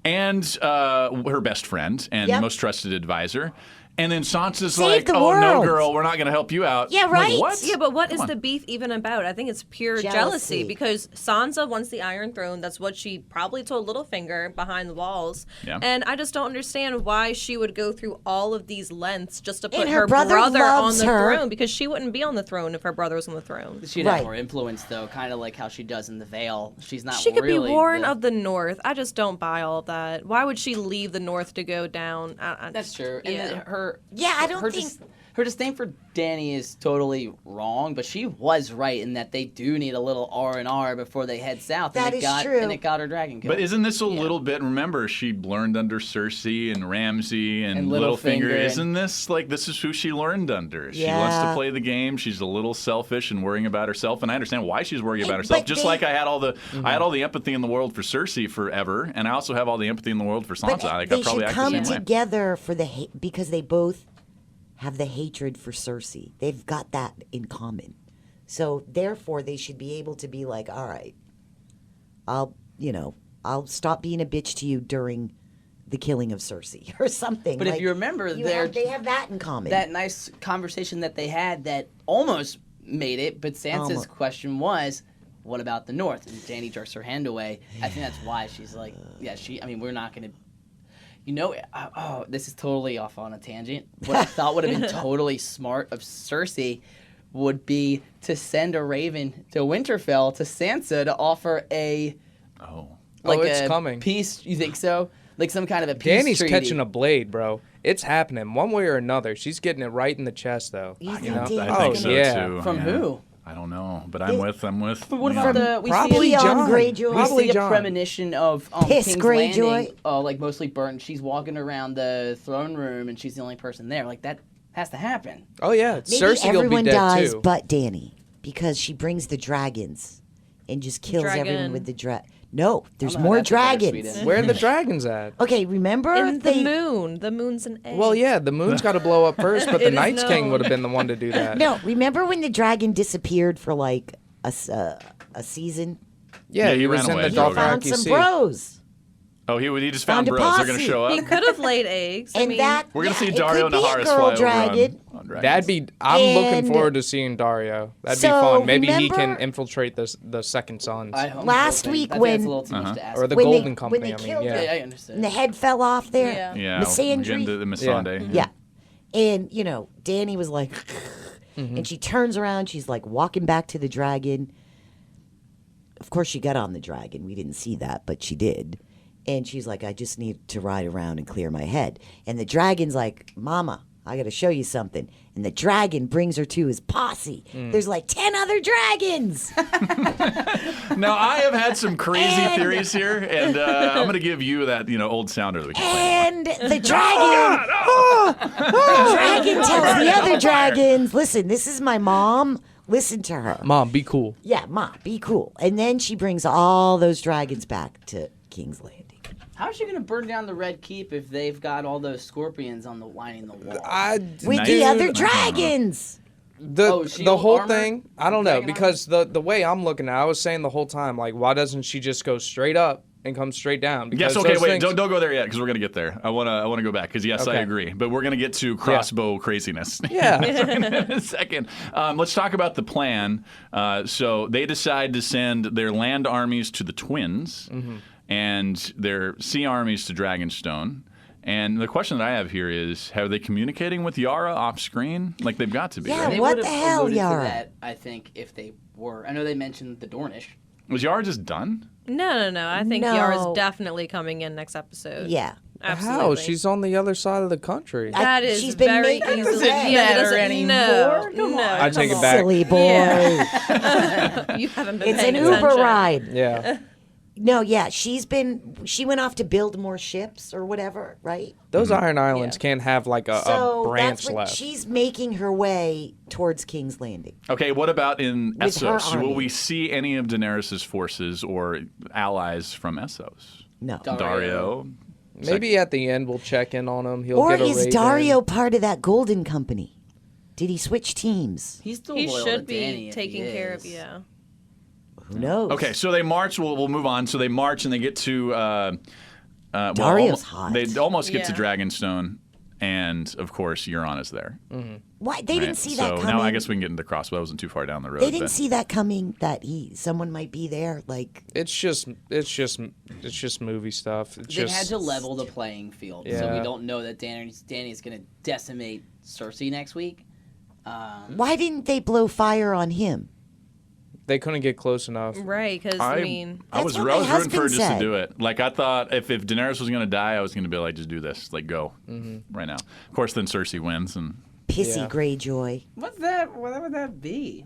and her best friend and Yep. most trusted advisor. And then Sansa's Save like, the "Oh no, world." girl, we're not going to help you out." Yeah, I'm right? Like, what? Yeah, but what is Come on. the beef even about? I think it's pure Jealousy. jealousy because Sansa wants the Iron Throne. That's what she probably told Littlefinger behind the walls. Yeah. And I just don't understand why she would go through all of these lengths just to put And her her brother brother on loves the her. throne because she wouldn't be on the throne if her brother was on the throne. She'd have Right. more influence, though, kind of like how she does in the Vale. She's not She could really be Warren the- of the North. I just don't buy all of that. Why would she leave the North to go down? That's true. And Yeah. then her I don't her think- her disdain for Dany is totally wrong, but she was right in that they do need a little R&R before they head south. That and it is got, true. And it got her dragon killed. But isn't this a little bit? Remember, she learned under Cersei and Ramsay and And Littlefinger. Littlefinger. Isn't this like this is who she learned under? She wants to Yeah. play the game. She's a little selfish and worrying about herself, and I understand why she's worrying about herself. But Just they- like I had all the empathy in the world for Cersei forever, and I also have all the empathy in the world for Sansa. But Like, I they probably should act come the same way. together for the because they both have the hatred for Cersei. They've got that in common. So therefore, they should be able to be like, all right, I'll stop being a bitch to you during the killing of Cersei or something. But if Like, you remember, they have that in common. that nice conversation that they had that almost made it, but Sansa's question was, what about the North? And Dany jerks her hand away. I think that's why she's like, we're not going to... this is totally off on a tangent. What I thought would have been totally smart of Cersei would be to send a raven to Winterfell to Sansa to offer a it's coming. peace. You think so? Like some kind of a peace Danny's treaty. catching a blade, bro. It's happening one way or another. She's getting it right in the chest, though. You think You know? Danny's I think Oh, so yeah. too. From yeah. who? I don't know, but I'm with. But what yeah. about we Probably see Theon Jon. Greyjoy. we Probably see a Jon. premonition of Piss King's Greyjoy. Landing, like mostly burnt. She's walking around the throne room, and she's the only person there. Like that has to happen. Oh yeah, Maybe Cersei will be everyone dead dies too. but Dany because she brings the dragons and just kills everyone Dragon. with the dragon. No, there's I don't know more how that's a better dragons. Sweden. Where are the dragons at? Okay, remember In the they- moon. The moon's an egg. Well, yeah, the moon's got to blow up first, but the It is Night's King known. would have been the one to do that. No, remember when the dragon disappeared for like a season? Yeah, he he ran was in away. the He Found Dothraki some Sea. bros. Oh, he just found Found a bros. They're gonna posse. show He up. could have laid eggs. I And mean, that We're gonna see it Dario could be a Naharis girl fly dragon. over on dragons. That'd be. I'm looking And- forward to seeing Dario. That'd be So, fun. Maybe he can remember- infiltrate the Second Sons. I'm Last hoping. week I think when- that's a little too much to ask. Or the When Golden when Company. they I mean, killed yeah. her, I understand. and the head fell off there. Yeah. Yeah, Missandei. again, the Missandei. Yeah. And, Danny was like, Mm-hmm. and she turns around. She's like walking back to the dragon. Of course, she got on the dragon. We didn't see that, but she did. And she's like, I just need to ride around and clear my head. And the dragon's like, Mama, I got to show you something. And the dragon brings her to his posse. There's like 10 other dragons. Now, I have had some crazy And- theories here, and I'm going to give you that old sounder that we can play. And the dragon, the dragon tells the other dragons, listen, this is my mom. Listen to her. Mom, be cool. Yeah, Ma, be cool. And then she brings all those dragons back to King's Landing. How is she going to burn down the Red Keep if they've got all those scorpions on the lining the wall? With Nice. the other Dude. dragons. Oh, The shield whole armor? thing, I don't know, Dragon because the way I'm looking at it, I was saying the whole time, like, why doesn't she just go straight up and come straight down? Yes, Because okay, those wait, things- don't go there yet, because we're going to get there. I want to go back, because yes, I Okay. agree. But we're going to get to crossbow craziness. Yeah. in a second. Let's talk about the plan. So they decide to send their land armies to the Twins and their sea armies to Dragonstone. And the question that I have here is, are they communicating with Yara off screen? Like they've got to be, Yeah, right? They what would the have hell, alluded to Yara? that, I think, if they were. I know they mentioned the Dornish. Was Yara just done? No. I think No. Yara's definitely coming in next episode. Yeah. Absolutely. How? She's on the other side of the country. That is She's been very making easily. her way. Yeah, it Matter doesn't anymore? No, Come no. on. I take it back. Silly boy. Yeah. You haven't been It's paying an Uber attention. ride. Yeah. No, yeah, she went off to build more ships or whatever, right? Those Iron Islands can't have like a So branch that's what left. she's making her way towards King's Landing. Okay, what about in With her Essos? Will army. we see any of Daenerys' forces or allies from Essos? No. Dario? Maybe at the end we'll check in on him. He'll Or get a is raid Dario in. part of that Golden Company? Did he switch teams? He's still He loyal should to Dany be if taking he care of is. yeah. Who knows? Okay, so they march. We'll move on. So they march and they get to. Dario's hot. They almost get to Yeah. Dragonstone, and of course Euron is there. Why they right? didn't see that so coming? now I guess we can get into Crossbow. It wasn't too far down the road. they didn't but- see that coming. That someone might be there. Like It's just movie stuff. It's They just had to level the playing field, so Yeah. we don't know that Dany is going to decimate Cersei next week. why didn't they blow fire on him? they couldn't get close enough. Right, because I mean, was That's what my rooting for her husband just to said. do it. Like I thought, if Daenerys was going to die, I was going to be like, just do this, like go right now. Of course, then Cersei wins, and Pissy Yeah. Greyjoy. What's that? What would that be?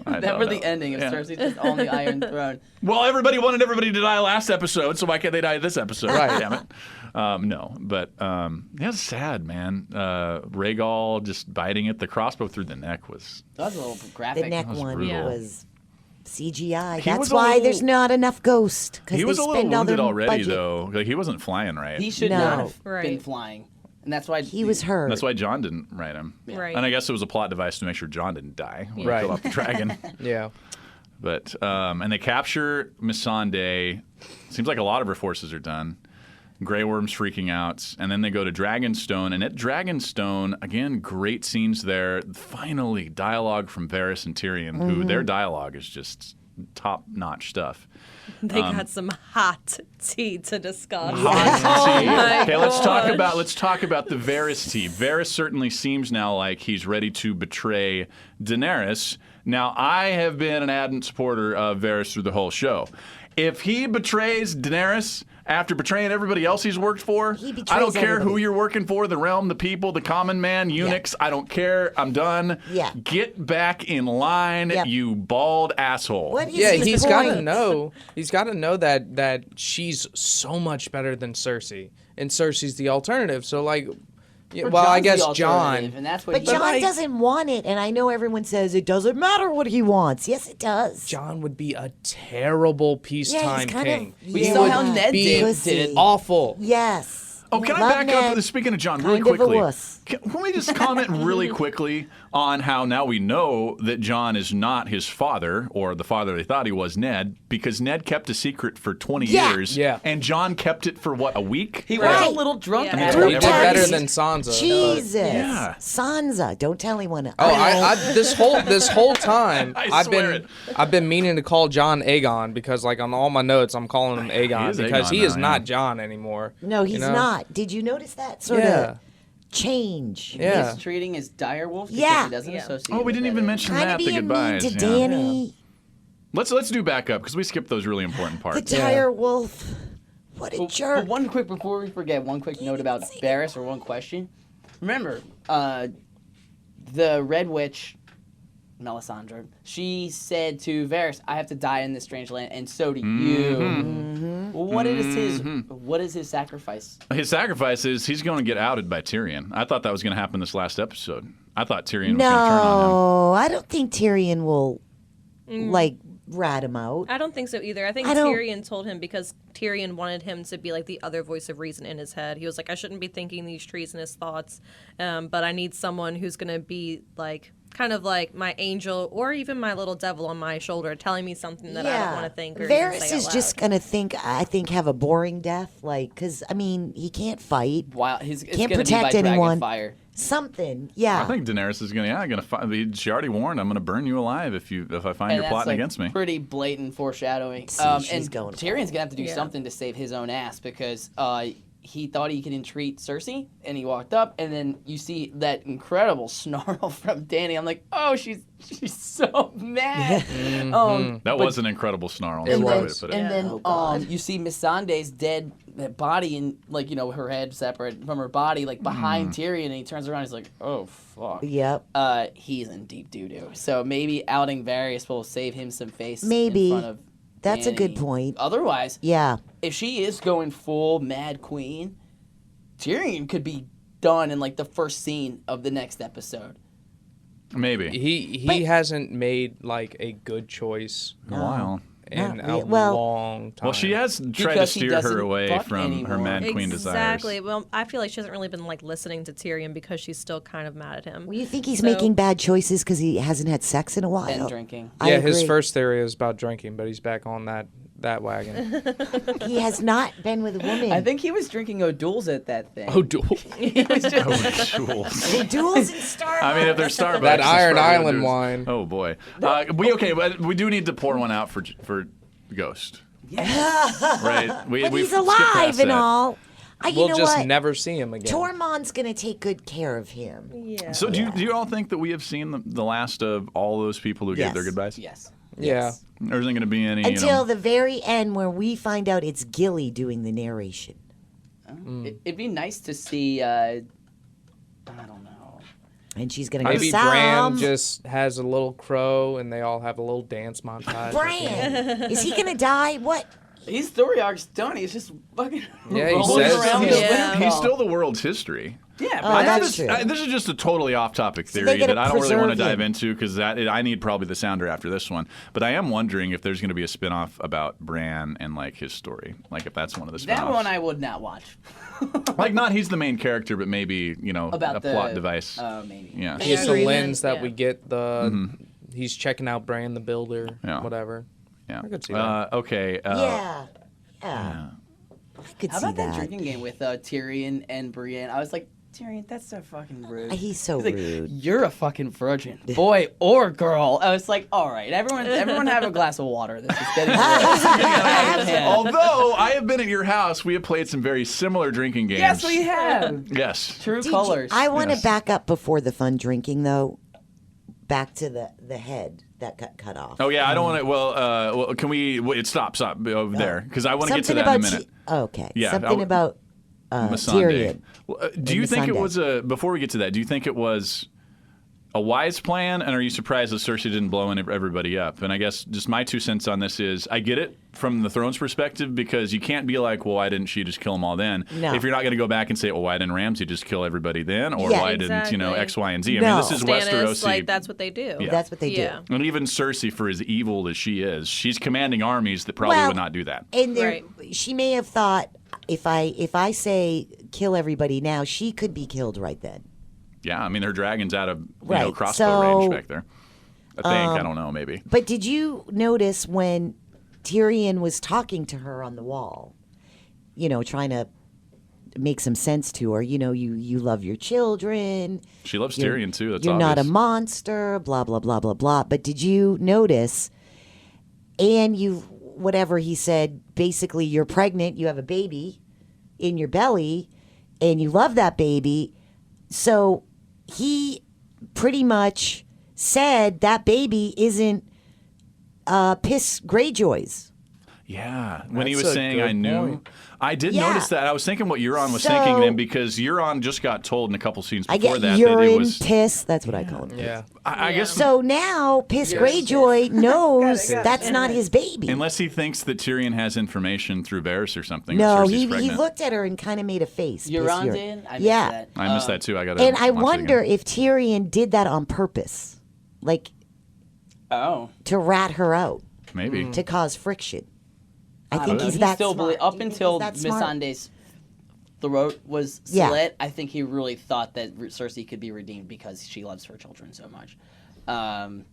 I that don't were know. the ending of Yeah. Cersei just on the Iron Throne. well, everybody wanted everybody to die last episode, so why can't they die this episode? Right. Damn it. No, but yeah, it's sad, man. Rhaegal just biting at the crossbow through the neck was. That was a little graphic. The neck was one brutal. was CGI. He That's was a why little- there's not enough Ghost. He They was a little spend all wounded their already, budget. though. Like he wasn't flying right. He should No. not have been Right. flying, and that's why He was hurt. That's why Jon didn't ride him. right. And I guess it was a plot device to make sure Jon didn't die when he Right. killed off the dragon. Yeah. But and they capture Missandei. Seems like a lot of her forces are done. Grey Worm's freaking out, and then they go to Dragonstone. And at Dragonstone, again, great scenes there. Finally, dialogue from Varys and Tyrion, who their dialogue is just top-notch stuff. they got some hot tea to discuss. Hot tea. my Okay, let's gosh. talk about the Varys tea. Varys certainly seems now like he's ready to betray Daenerys. Now, I have been an ardent supporter of Varys through the whole show. If he betrays Daenerys after betraying everybody else he's worked for, He betrays I don't care who everybody. you're working for, the realm, the people, the common man, eunuchs, I don't care. I'm done. Yeah. Get back in line, Yep. you bald asshole. What is Yeah, his he's got to point? know. He's got to know that she's so much better than Cersei, and Cersei's the alternative. So like, yeah, Or well, I Jon's guess the Jon. alternative, and that's what But he John like- doesn't want it, and I know everyone says it doesn't matter what he wants. Yes, it does. Jon would be a terrible peacetime kind king. of. We yeah, saw how Ned be did. awful. Yes. Oh, can I Love back Ned. up? Speaking of Jon, really Kind of a quickly. wuss. Can we just comment really quickly on how now we know that Jon is not his father or the father they thought he was, Ned, because Ned kept a secret for 20 Yeah. years. Yeah. And Jon kept it for, what, a week? He Right. was a little drunk. Yeah. at Through He it. did better text. than Sansa. Jesus. Yeah. Sansa. Don't tell anyone. Oh, I this whole time I I've swear been it. I've been meaning to call Jon Aegon because like on all my notes I'm calling him Aegon is because Aegon he is now, not yeah. Jon anymore. No, he's you know? not. Did you notice that sort Yeah. of change? Yeah. He's treating his direwolf because Yeah. he doesn't Yeah. associate. Oh, we with didn't it. even mention Kind that, of the being mean goodbyes. to yeah. Dany. Let's do back up because we skipped those really important The parts. dire wolf. What a But jerk. one quick before we forget, one quick note about Varys or one question. remember, the Red Witch, Melisandre, she said to Varys, "I have to die in this strange land, and so do you." Well, what is his sacrifice? His sacrifice is he's going to get outed by Tyrion. I thought that was going to happen this last episode. I thought Tyrion was going to turn on him. No, I don't think Tyrion will rat him out. I don't think so either. I think I don't- Tyrion told him because Tyrion wanted him to be like the other voice of reason in his head. He was like, I shouldn't be thinking these treasonous thoughts, but I need someone who's going to be like kind of like my angel or even my little devil on my shoulder telling me something that I don't want to think or even Varys say out is loud. just going to have a boring death, like, because, I mean, he can't fight. Wow, it's Can't going to be protect by anyone. dragon fire. Something, I yeah. think Daenerys is going to. She already warned, I'm going to burn you alive if I find And you're that's, plotting like, against me. Pretty blatant foreshadowing. See, she's and going Tyrion's gonna have to do Yeah. something to save his own ass because he thought he could entreat Cersei, and he walked up, and then you see that incredible snarl from Dany. I'm like, oh, she's so mad. That but- was an incredible snarl. It That's the way was. to put it. And then Oh, God. you see Missandei's dead body and like her head separate from her body, like behind Tyrion, and he turns around. He's like, "Oh fuck." Yep. He's in deep doo doo. So maybe outing Varys will save him some face. Maybe. In front of That's a good Dany. point. Otherwise, Yeah. if she is going full Mad Queen, Tyrion could be done in like the first scene of the next episode. Maybe. He hasn't made like a good choice In a while. in Not a re- well- long time. Well, she has tried to Because he steer her doesn't away fuck from her anymore. Mad Queen desires. Exactly. Well, I feel like she hasn't really been like listening to Tyrion because she's still kind of mad at him. Well, you think he's So- making bad choices because he hasn't had sex in a while? And drinking. I Yeah, his agree. first theory is about drinking, but he's back on that wagon. He has not been with a woman. I think he was drinking O'Doul's at that thing. Oh, duel. He was just, Oh, duels and Starbucks. I mean, if there's Starbucks, That it's Iron probably Island there's- wine. Oh boy. But we do need to pour one out for Ghost. Right. But We've he's skipped alive past and that. all. You We'll know just what? never see him again. Tormund's gonna take good care of him. Yeah. So do you all think that we have seen the last of all those people who gave Yes. their goodbyes? yes. Yeah. There isn't going to be any. Until the very end, where we find out it's Gilly doing the narration. It'd be nice to see. I don't know. And she's gonna go, Maybe Sam. Bran just has a little crow and they all have a little dance montage. Bran! Is he gonna die? What? His story arc's done. He's just fucking Yeah, he rolling says around he's- in a Yeah. wind He's tunnel. still the world's history. Yeah, Oh, but that's true. This is just a totally off-topic they're theory gonna that I don't really want to preserve dive him. into because I need probably the sounder after this one. But I am wondering if there's going to be a spin-off about Bran and like his story, like if that's one of the spin-offs. that one I would not watch. Like not he's the main character, but maybe About a the plot device. Maybe. Yeah. It's the agree then, lens that yeah. we get the. He's checking out Bran the Builder, Yeah. whatever. Yeah. I could see that. Okay. Yeah. I could How see about that that. drinking game with Tyrion and Brienne? I was like, Tyrion, that's so fucking rude. He's so like, rude. You're a fucking virgin, boy or girl. I was like, all right, everyone have a glass of water. This is getting gross. Yeah. Although I have been at your house, we have played some very similar drinking games. Yes, we have. Yes. True Did you- colors. I want to Yes. back up before the fun drinking, though. Back to the head that got cut off. Oh yeah, I don't want to. Well, can we? Stop over there because I want to get to Something that in a about minute. okay. Yeah, Something about Missandei. Tyrion. Well, do you think it Missandei. was before we get to that? Do you think it was a wise plan, and are you surprised that Cersei didn't blow everybody up? And I guess just my 2 cents on this is I get it from the Throne's perspective because you can't be like, well, why didn't she just kill them all then? No. If you're not going to go back and say, well, why didn't Ramsay just kill everybody then, or Yeah, why didn't exactly. X, Y, and Z? I No. mean, this is Stannis, Westerosi. like that's what they do. Yeah. That's what they Yeah. do. And even Cersei, for as evil as she is, she's commanding armies that probably Well, would not do that. And there, Right. she may have thought if I say kill everybody now, she could be killed right then. Yeah, I mean, her dragon's out of Right, crossbow so, range back there. I think. I don't know, maybe. But did you notice when Tyrion was talking to her on the wall, trying to make some sense to her, you love your children. She loves Tyrion, too. That's You're obvious. not a monster, blah, blah, blah, blah, blah. But did you notice, whatever he said, basically you're pregnant, you have a baby in your belly, and you love that baby. So he pretty much said that baby isn't Piss Greyjoy's. Yeah, when he That's was a saying good I knew. point. I did Yeah. notice that. I was thinking what Euron was So- thinking then because Euron just got told in a couple scenes I before get that urine, it was. piss. That's what I call it. Yeah. I Yeah. guess So now Piss Yes. Greyjoy knows Got it. that's not his baby. unless he thinks that Tyrion has information through Varys or something. or No, Cersei's he pregnant. looked at her and kind of made a face. Piss Euron urine. did? I missed Yeah. that. I missed that too. I got. And I wonder if Tyrion did that on purpose, like Oh. to rat her out, maybe. to cause friction. I don't think know. he's He that still smart. up Do you think until he's that smart? Missandei's throat was Yeah. slit, I think he really thought that Cersei could be redeemed because she loves her children so much. And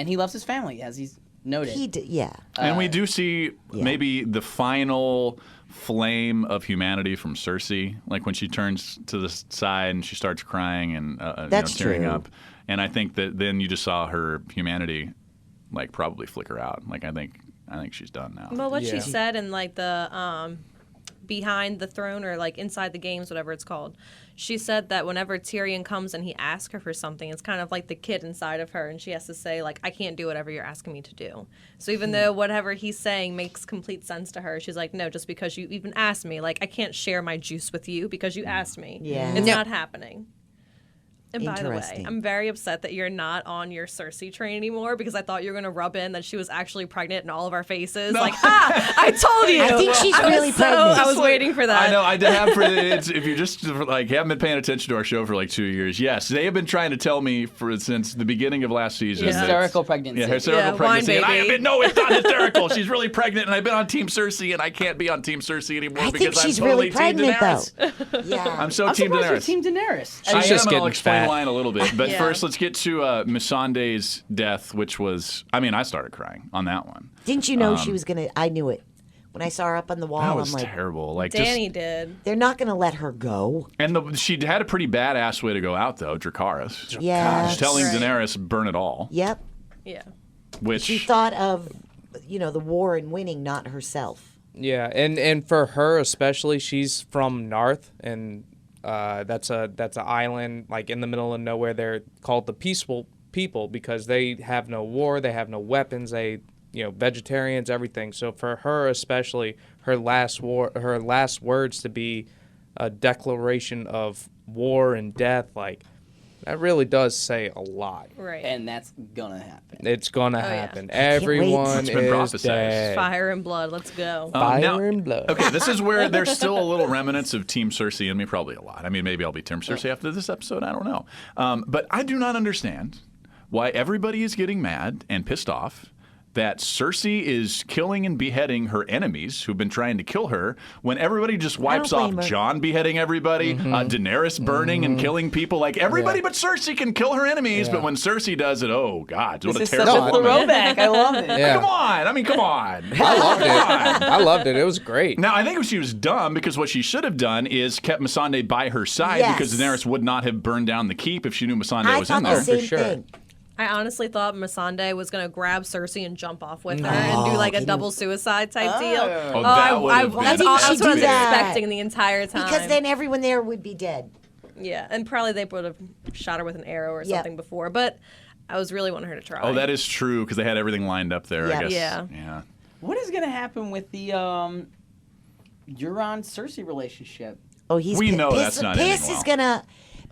he loves his family, as he's noted. He did, yeah. And we do see yeah. maybe the final flame of humanity from Cersei, like when she turns to the side and she starts crying and That's tearing true. up. And I think that then you just saw her humanity, like probably flicker out. Like I think she's done now. Well, what Yeah. she said in like the behind the throne or like inside the games, whatever it's called, she said that whenever Tyrion comes and he asks her for something, it's kind of like the kid inside of her, and she has to say like, I can't do whatever you're asking me to do. So even though whatever he's saying makes complete sense to her, she's like, no, just because you even asked me, like I can't share my juice with you because you asked me. Yeah. It's not happening. And by the way, Interesting. I'm very upset that you're not on your Cersei train anymore because I thought you were going to rub in that she was actually pregnant in all of our faces. Like, I told you. I think she's I was really pregnant. I was waiting for that. I know. I did have if you just like haven't been paying attention to our show for like 2 years. Yes, they have been trying to tell me since the beginning of last season. Yeah. that- Hysterical pregnancy. Yeah, hysterical Yeah, pregnancy. wine And I have baby. been, no, it's not hysterical. She's really pregnant, and I've been on Team Cersei, and I can't be on Team Cersei anymore I because think she's I'm totally really pregnant, Team Daenerys. though. Yeah. I'm so I'm Team surprised you're Daenerys. Team Daenerys. I just am, and I'll getting explain fat. why in a little bit. But Yeah. first, let's get to Missandei's death, which was, I mean, I started crying on that one. Didn't you know she was going to? I knew it. When I saw her up on the wall, That was I'm like, terrible. Like Dany did. they're not going to let her go. and she had a pretty badass way to go out, though, Dracarys. Yeah. She's telling Right. Daenerys, burn it all. Yep. Yeah. Which She thought of, the war and winning, not herself. Yeah, and for her especially, she's from Narth, and that's an island like in the middle of nowhere. They're called the peaceful people because they have no war, they have no weapons, they vegetarians, everything. So for her especially, her last words to be a declaration of war and death, like that really does say a lot. Right. And that's gonna happen. It's gonna yeah. happen. wait. Everyone It's been is prophesized. dead. Fire and blood. Let's go. Fire now- and blood. Okay, this is where there's still a little remnants of Team Cersei in me, probably a lot. I mean, maybe I'll be Team Cersei after this episode. I don't know. But I do not understand why everybody is getting mad and pissed off that Cersei is killing and beheading her enemies who've been trying to kill her when everybody just wipes off blame her. Jon beheading everybody, Daenerys burning and killing people. Like, everybody but Cersei can kill her enemies, but when Cersei does it, oh, God, what This a is terrible such a woman. throwback. I love it. Yeah. Come on. I mean, come on. I loved it. I loved it. It was great. Now, I think she was dumb because what she should have done is kept Missandei by her side Yes. because Daenerys would not have burned down the keep if she knew Missandei I was thought in the there. same sure. thing. I honestly thought Missandei was going to grab Cersei and jump off with her and do like a double suicide type deal. Oh, that would have been that's I think that's she what I was did that. expecting the entire time. Because then everyone there would be dead. Yeah, and probably they would have shot her with an arrow or Yep. something before, but I was really wanting her to try. Oh, that is true because they had everything lined up there, Yeah. I guess. Yeah. What is gonna happen with the Euron Cersei relationship? Oh, he's We know Piss, that's not Piss ending is well. gonna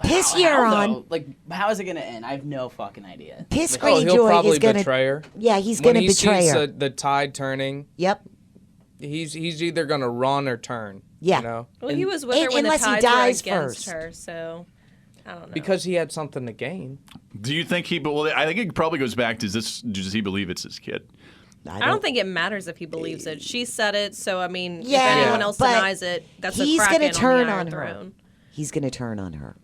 Piss How, Euron. though? Like, how is it gonna end? I have no fucking idea. Piss Like, Oh, he'll Greyjoy probably is gonna betray her. Yeah, he's When gonna he betray sees her. the tide turning, Yep. he's either gonna run or turn. Yeah. You know? Well, he was with her when the unless he tides were dies against first. her, so I don't know. Because he had something to gain. Do you think I think it probably goes back to does he believe it's his kid? I don't think it matters if he believes it. She said it, so I mean, Yeah, if anyone else but denies it, that's a he's Kraken gonna turn on the on Iron her. Throne. He's gonna turn on her.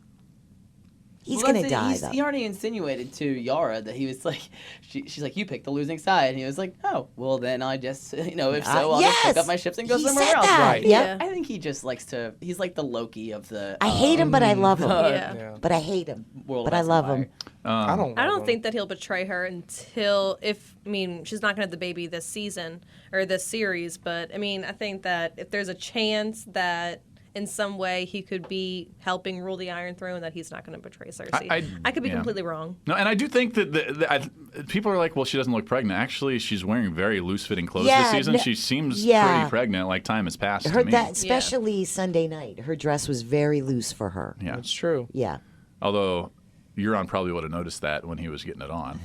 He's Well, gonna that's it. die He's- though. He already insinuated to Yara that he was like, she's like, you picked the losing side, and he was like, oh, well then I just, if so, I'll just pick yes! up my ships and go He somewhere said else. that. Right. Yep. Yeah. I think he just likes to. He's like the Loki of the. I hate him, but I love him. Yeah. Yeah. But I hate him. World But I of love Empire. him. I don't. I love don't him. think that he'll betray her until she's not going to have the baby this season or this series, but I mean, I think that if there's a chance that in some way he could be helping rule the Iron Throne, that he's not going to betray Cersei. I could be completely wrong. No, and I do think that people are like, well, she doesn't look pregnant. Actually, she's wearing very loose-fitting clothes this season. She seems pretty pregnant, like time has passed to me. Especially Sunday night. Her dress was very loose for her. Yeah. It's true. Yeah. Although, Euron probably would have noticed that when he was getting it on.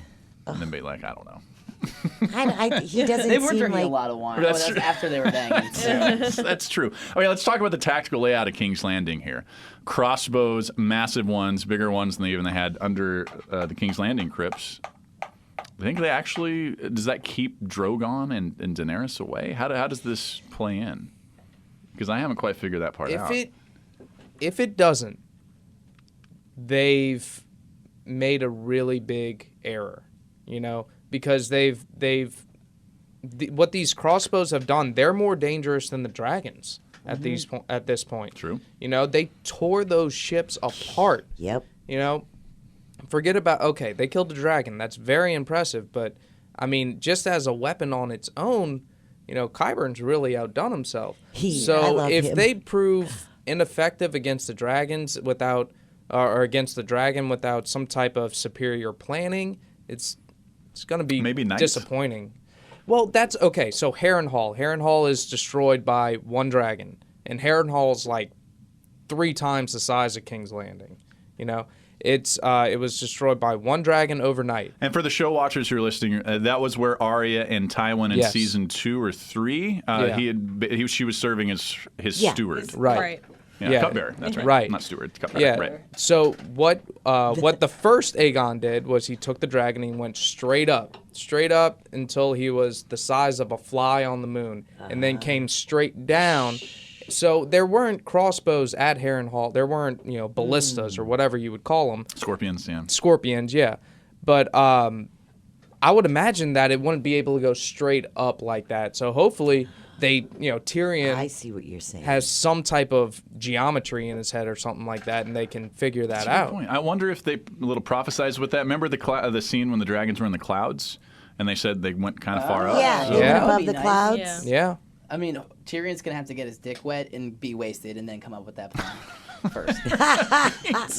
And then be like, I don't know. He doesn't They were seem drinking like... a lot of wine. That's That's true. after they were banging. So. That's true. Okay, let's talk about the tactical layout of King's Landing here. Crossbows, massive ones, bigger ones than they even had under the King's Landing crypts. I think they actually, does that keep Drogon and Daenerys away? How does this play in? Because I haven't quite figured that part out. If it doesn't, they've made a really big error, because what these crossbows have done, they're more dangerous than the dragons at this point. True. They tore those ships apart. Yep. Forget about, they killed the dragon. That's very impressive, but I mean, just as a weapon on its own, Qyburn's really outdone himself. If they prove ineffective against the dragons or against the dragon without some type of superior planning, it's going to be maybe disappointing. Well, that's okay. So Harrenhal is destroyed by one dragon, and Harrenhal's like 3 times the size of King's Landing. It was destroyed by one dragon overnight. And for the show watchers who are listening, that was where Arya and Tywin in season 2 or 3, she was serving as his steward. Right. Yeah, cupbearer. That's right. Right. Not steward. Cupbearer. Yeah. Right. So what the first Aegon did was he took the dragon and he went straight up until he was the size of a fly on the moon, and then came straight down. So there weren't crossbows at Harrenhal. There weren't ballistas or whatever you would call them. Scorpions. Yeah. Scorpions. Yeah. But I would imagine that it wouldn't be able to go straight up like that. So hopefully Tyrion. I see what you're saying. Has some type of geometry in his head or something like that, and they can figure that out. Good point. I wonder if they a little prophesized with that. Remember the scene when the dragons were in the clouds, and they said they went kind of far up. Yeah, above the nice. clouds. Yeah. I mean, Tyrion's going to have to get his dick wet and be wasted and then come up with that plan first.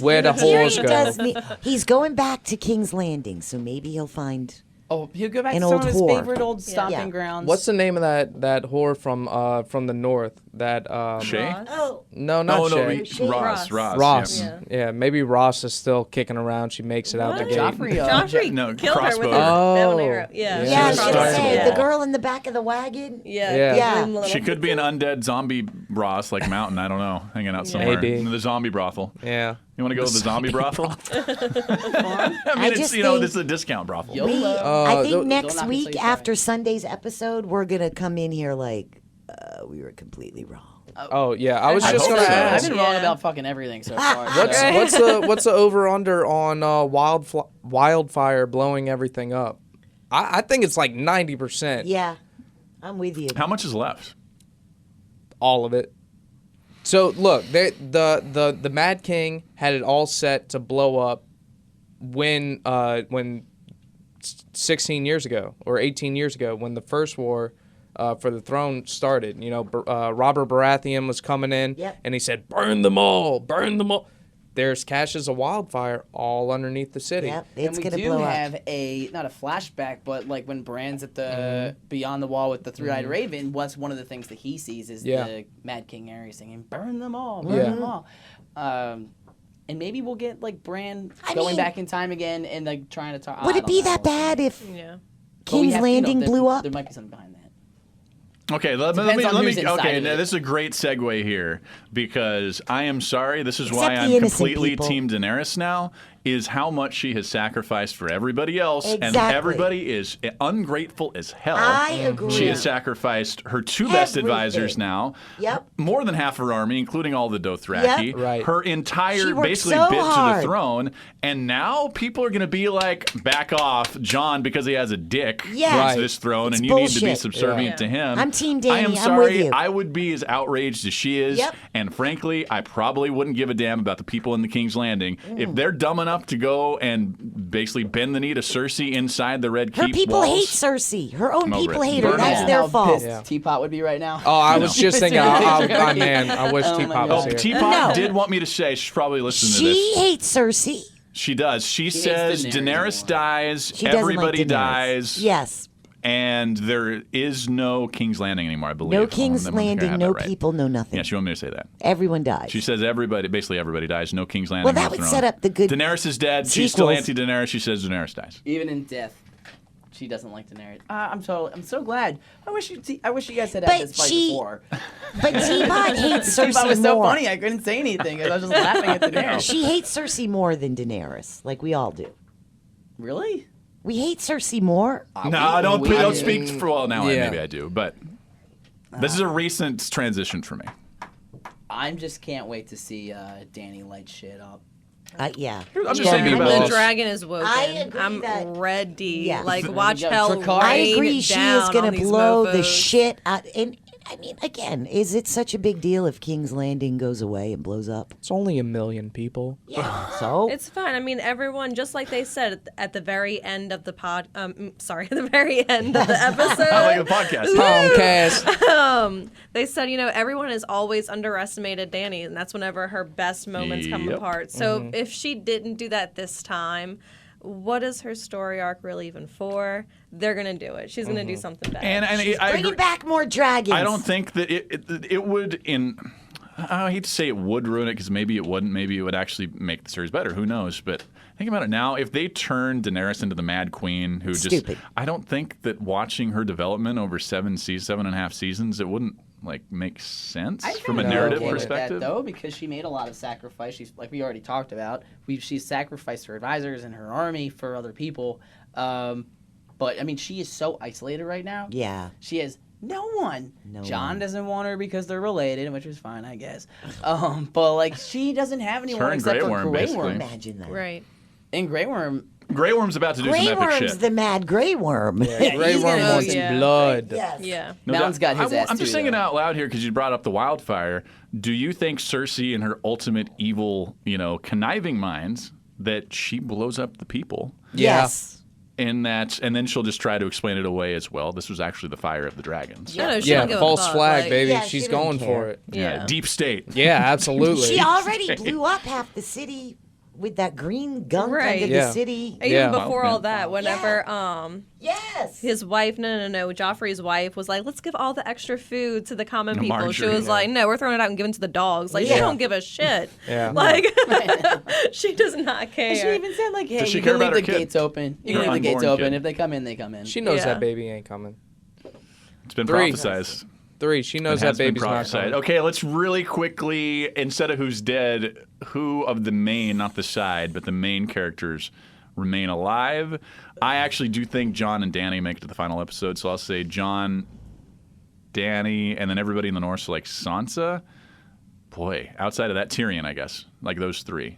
Where the whores go. He's going back to King's Landing, so maybe he'll find... Oh, he'll go back An to some old of his whore. favorite old stomping Yeah. grounds. What's the name of that whore from the north? That Shay? Oh, no, not Shay. Ross. Ross. Yeah. Yeah, maybe Ross is still kicking around. She makes it out the gate. Joffrey, No, killed her with crossbow. his bow and arrow. Yeah. yeah, I was She going was to say, trying the girl in the back of the wagon. Yeah. She could be an undead zombie Ross, like Mountain. I don't know, hanging out somewhere Maybe. in the zombie brothel. Yeah. You want to go to the zombie brothel? I mean, it's just this think- is a discount brothel. I think don't next knock week until you try. after Sunday's episode, we're going to come in here like, we were completely wrong. Oh yeah, I was just hope gonna so. I've ask. been wrong about fucking everything so far. What's the over under on wildfire blowing everything up? I think it's like 90%. Yeah, I'm with you. How much is left? All of it. So look, the Mad King had it all set to blow up when 16 years ago or 18 years ago when the first war for the throne started. Robert Baratheon was coming in, and he said, "Burn them all, burn them all." There's caches of wildfire all underneath the city. Yep, And it's we going to do blow have up. not a flashback, but like when Bran's at the beyond the wall with the three-eyed raven, what's one of the things that he sees is the Mad King Arya singing, "Burn them all, burn them all." And maybe we'll get like Bran going back in time again and like trying to talk. Would it be that bad if King's Landing blew up? There might be something behind that. Okay, let Depends on who's me. inside Okay, of now it. this is a great segue here because I am sorry. This is Except why the I'm innocent completely people. Team Daenerys now. Is how much she has sacrificed for everybody else, and Exactly. everybody is ungrateful as hell. I agree. She has sacrificed her 2 best Everything. advisors now. Yep. More than half her army, including all the Dothraki. Yep. Right. Her entire She worked basically so bid to hard. the throne, and now people are going to be like, back off, John, because he has a dick Yes. runs Right. this throne, It's and you need to be bullshit. subservient to him. I'm Team I am Dany. I'm sorry. with you. I would be as outraged as she is, Yep. and frankly, I probably wouldn't give a damn about the people in the King's Landing. If they're dumb enough enough to go and basically bend the knee to Cersei inside the Red Keep Her people walls? hate Cersei. Her own I'm over people it. hate her. Burn That's them their How fault. pissed Yeah. Teapot would be right now. Oh, I was just thinking, man, I wish Oh my Teapot God. was Oh, here. Teapot No. did want me to say, she's probably listening to She this. hates Cersei. She does. She hates says Daenerys Daenerys more. dies, She doesn't everybody like Daenerys. dies, Yes. and there is no King's Landing anymore, I believe. No if I'm King's remembering Landing, that no right. people, no nothing. Yeah, she wanted me to say that. Everyone dies. She says basically everybody dies. No King's Landing. Well, that no would throne. set up the good Daenerys is dead. She's still sequels. anti-Daenerys. She says Daenerys dies. Even in death, she doesn't like Daenerys. I'm so glad. I wish you guys had But this fight she- before. But Teapot hates Teapot Cersei was so more. funny. I couldn't say anything because I was just laughing at Daenerys. She hates Cersei more than Daenerys, like we all do. Really? We hate Cersei more. No, don't we- speak for now. Yeah. Maybe I do, but this is a recent transition for me. I just can't wait to see Dany light shit up. Yeah. I'm just Yeah. thinking about The this. dragon is woken. I agree I'm that- ready. Yeah. Like, There watch we go. hell Drakari. I rain agree. She down is going on to these blow the mofos. shit out. And I mean, again, is it such a big deal if King's Landing goes away and blows up? It's only 1 million people. Yeah. So It's fine. I mean, everyone, just like they said at the very end of the the very end of the episode. I like the podcast. Comcast. They said, everyone has always underestimated Dany, and that's whenever her best moments come Yep. apart. So if she didn't do that this time, what is her story arc really even for? They're gonna do it. She's gonna do something bad. And I bring agree. back more dragons. I don't think that it would I hate to say it would ruin it because maybe it wouldn't. Maybe it would actually make the series better. Who knows? But think about it now. If they turn Daenerys into the Mad Queen, who Stupid. I don't think that watching her development over 7.5 seasons, it wouldn't make sense from a kinda narrative okay with perspective. that, though, because she made a lot of sacrifice. She's like we already talked about. She sacrificed her advisors and her army for other people. But I mean, she is so isolated right now. Yeah. She has no one. No John one. doesn't want her because they're related, which is fine, I guess. But like, she doesn't have anyone her and except Grey for Worm, Grey basically. Worm. Imagine that. right. And Grey Worm. Grey Worm's about to do Grey some epic Worm's shit. the mad Grey Worm. Grey he's Worm gonna- wants Oh, yeah. blood. Yes. Yeah. No Mountain's doubt. got his ass I'm just too, thinking though. out loud here because you brought up the wildfire. Do you think Cersei, in her ultimate evil, conniving minds, that she blows up the people, Yeah. Yes. and then she'll just try to explain it away as well? This was actually the fire of the dragons. No, she Yeah, don't give a false fuck, flag, like- baby. Yeah, She's she doesn't going care. for it. Yeah. Deep state. Yeah, absolutely. She already blew up half the city with that green gunk Right. under Yeah. the city. Even Yeah. before Wow, all that, whenever Yes. his wife, no, Joffrey's wife was like, let's give all the extra food to the common people. She Marjorie, was like, no, we're throwing it out and giving it to the dogs. Like, Yeah. she don't give a shit. Yeah. Like, she does not care. And she even said like, "Hey, Does she you care can leave about the her kid? gates open. You Her can leave the gates unborn open. kid. If they come in, they come in." She knows Yeah. that baby ain't coming. It's been 3. prophesized. 3. She knows It that has been baby's not prophesied. coming. Okay, let's really quickly, instead of who's dead, who of the main, not the side, but the main characters remain alive. I actually do think Jon and Dany make it to the final episode, so I'll say Jon, Dany, and then everybody in the north, so like Sansa. Boy, outside of that, Tyrion, I guess. Like those 3.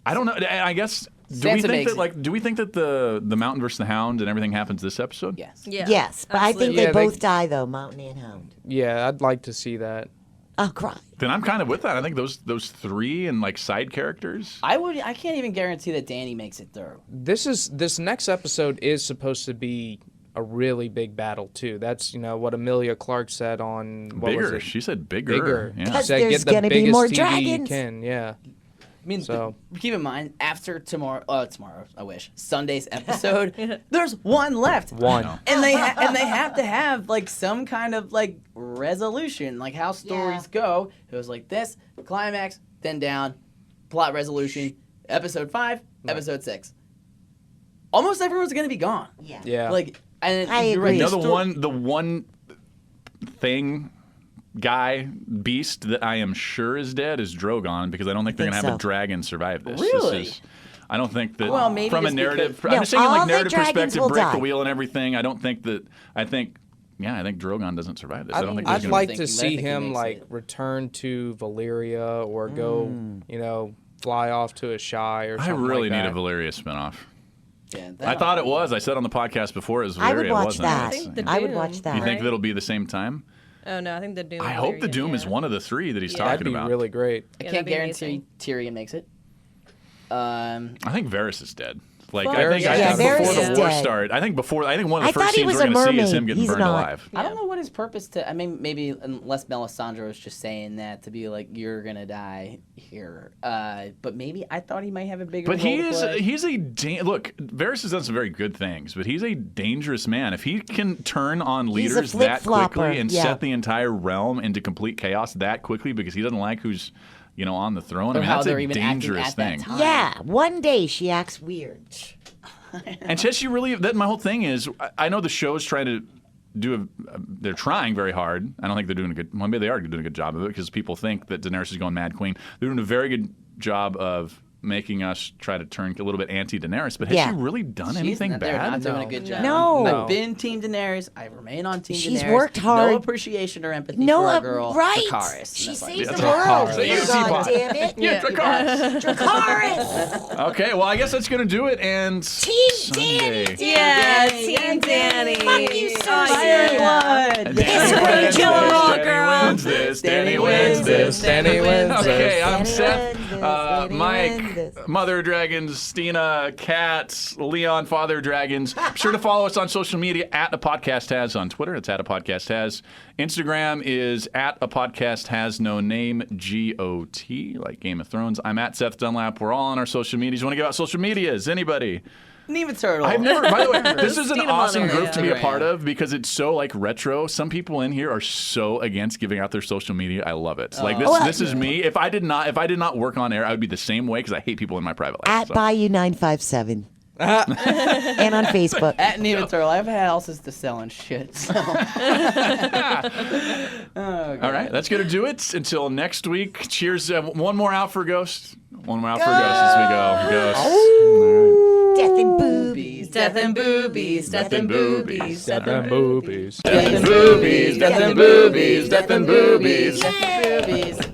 I don't know. I guess. Do we Sansa think makes that it. Do we think that the Mountain versus the Hound and everything happens this episode? Yes. Yeah. Yes, but I think absolutely. they Yeah, they- both die though, Mountain and Hound. Yeah, I'd like to see that. I'll cry. Then I'm kind of with that. I think those 3 and like side characters. I can't even guarantee that Dany makes it through. This next episode is supposed to be a really big battle too. That's what Amelia Clark said on what was Bigger. it? She said bigger. Bigger. Yeah. She 'Cause said there's get the gonna be biggest more TV dragons. you can. Yeah. I mean, So- keep in mind, after tomorrow, I wish, Sunday's episode, there's one left. One. And they have to have like some kind of like resolution, like how stories go. It was like this, climax, then down, plot resolution, episode 5, episode 6. Almost everyone's gonna be gone. Yeah. Yeah. Like, and I you're right, agree. the The one thing, guy, beast that I am sure is dead is Drogon, because I don't think they're Think going to have so. a dragon survive this. Really? This is, I don't think that Well, maybe from a just narrative. because- I'm No, just saying, all like the narrative dragons perspective, will break die. the wheel and everything. I don't think that. I think Drogon doesn't survive this. I don't think there's I'd gonna like be, to I see think he him makes like it. return to Valyria or go, fly off to a Shy or I something really like need that. a Valyria spinoff. Yeah, I thought it was. I said on the podcast before it was Valyria. I would It watch wasn't. that. I think the I would Doom, watch that. You think right? that'll be the same time? Oh no, I think the Doom. I is hope the Valyrian, Doom is yeah. one of the 3 that he's Yeah. talking That'd be about. really great. I Yeah, can't that'd be guarantee amazing. Tyrion makes it. I think Varys is dead. Like Varys I is think before dead. the war started. I think one of the I thought first he scenes was we're a going to see is mermaid. him getting He's burned not. alive. I don't know what his purpose to. I mean, maybe unless Melisandre was just saying that to be like, you're gonna die here. But maybe I thought he might have a bigger. But role to play. he's a look. Varys has done some very good things, but he's a dangerous man. If he can turn on He's a leaders that flip-flopper, quickly and yeah. set the entire realm into complete chaos that quickly because he doesn't like who's on the throne. I Or mean, how that's they're a even acting dangerous at that thing. time. Yeah, one day she acts weird. And says she really. That my whole thing is. I know the show is trying to they're trying very hard. I don't think they're doing a good. Well, maybe they are doing a good job of it because people think that Daenerys is going Mad Queen. They're doing a very good job of making us try to turn a little bit anti-Daenerys. But has Yeah. she really done She's anything not, they're bad? not doing a good job. No. I've been Team Daenerys. I remain on Team Daenerys. She's worked hard. No appreciation or empathy No, for a girl. right. Dracarys. She That's like- saves the Dracarys. world. So you, God Teapot. damn it. Yeah, Dracarys. Dracarys. Okay, well, I guess that's going to do it. And Team Sunday. Dany. Yeah, Dany. Team Dany. Fuck you, Oh, Cersei. Danny away, wins Joel, this, girl. Danny wins this. Danny Danny wins wins this. this. Danny wins Okay, this. I'm Danny Seth, wins this. Danny wins Mike, this. Mother Dragons, Stina, Kat, Leon, Father Dragons. Be sure to follow us on social media at A Podcast Has on Twitter. It's at A Podcast Has. Instagram is at A Podcast Has No Name, GOT, like Game of Thrones. I'm at Seth Dunlap. We're all on our social medias. You want to give out social medias? Anybody? Neva Turtle. I've never, by the way, this is an Christina awesome group to be a Molinario. part of because it's so like retro. Some people in here are so against giving out their social media. I love it. Like this is me. If I did not work on air, I would be the same way because I hate people in my private life. At so. Bayou957. And on Facebook. At Neva Turtle. I have houses to sell and shit. So. All right, that's gonna do it. Until next week. Cheers. One more out for Ghost. One more out for Ghost as we go. Ghost. Death and boobies. Death and boobies, death and boobies, Death and boobies. Death and boobies. Death and boobies. Death and boobies. Boobies.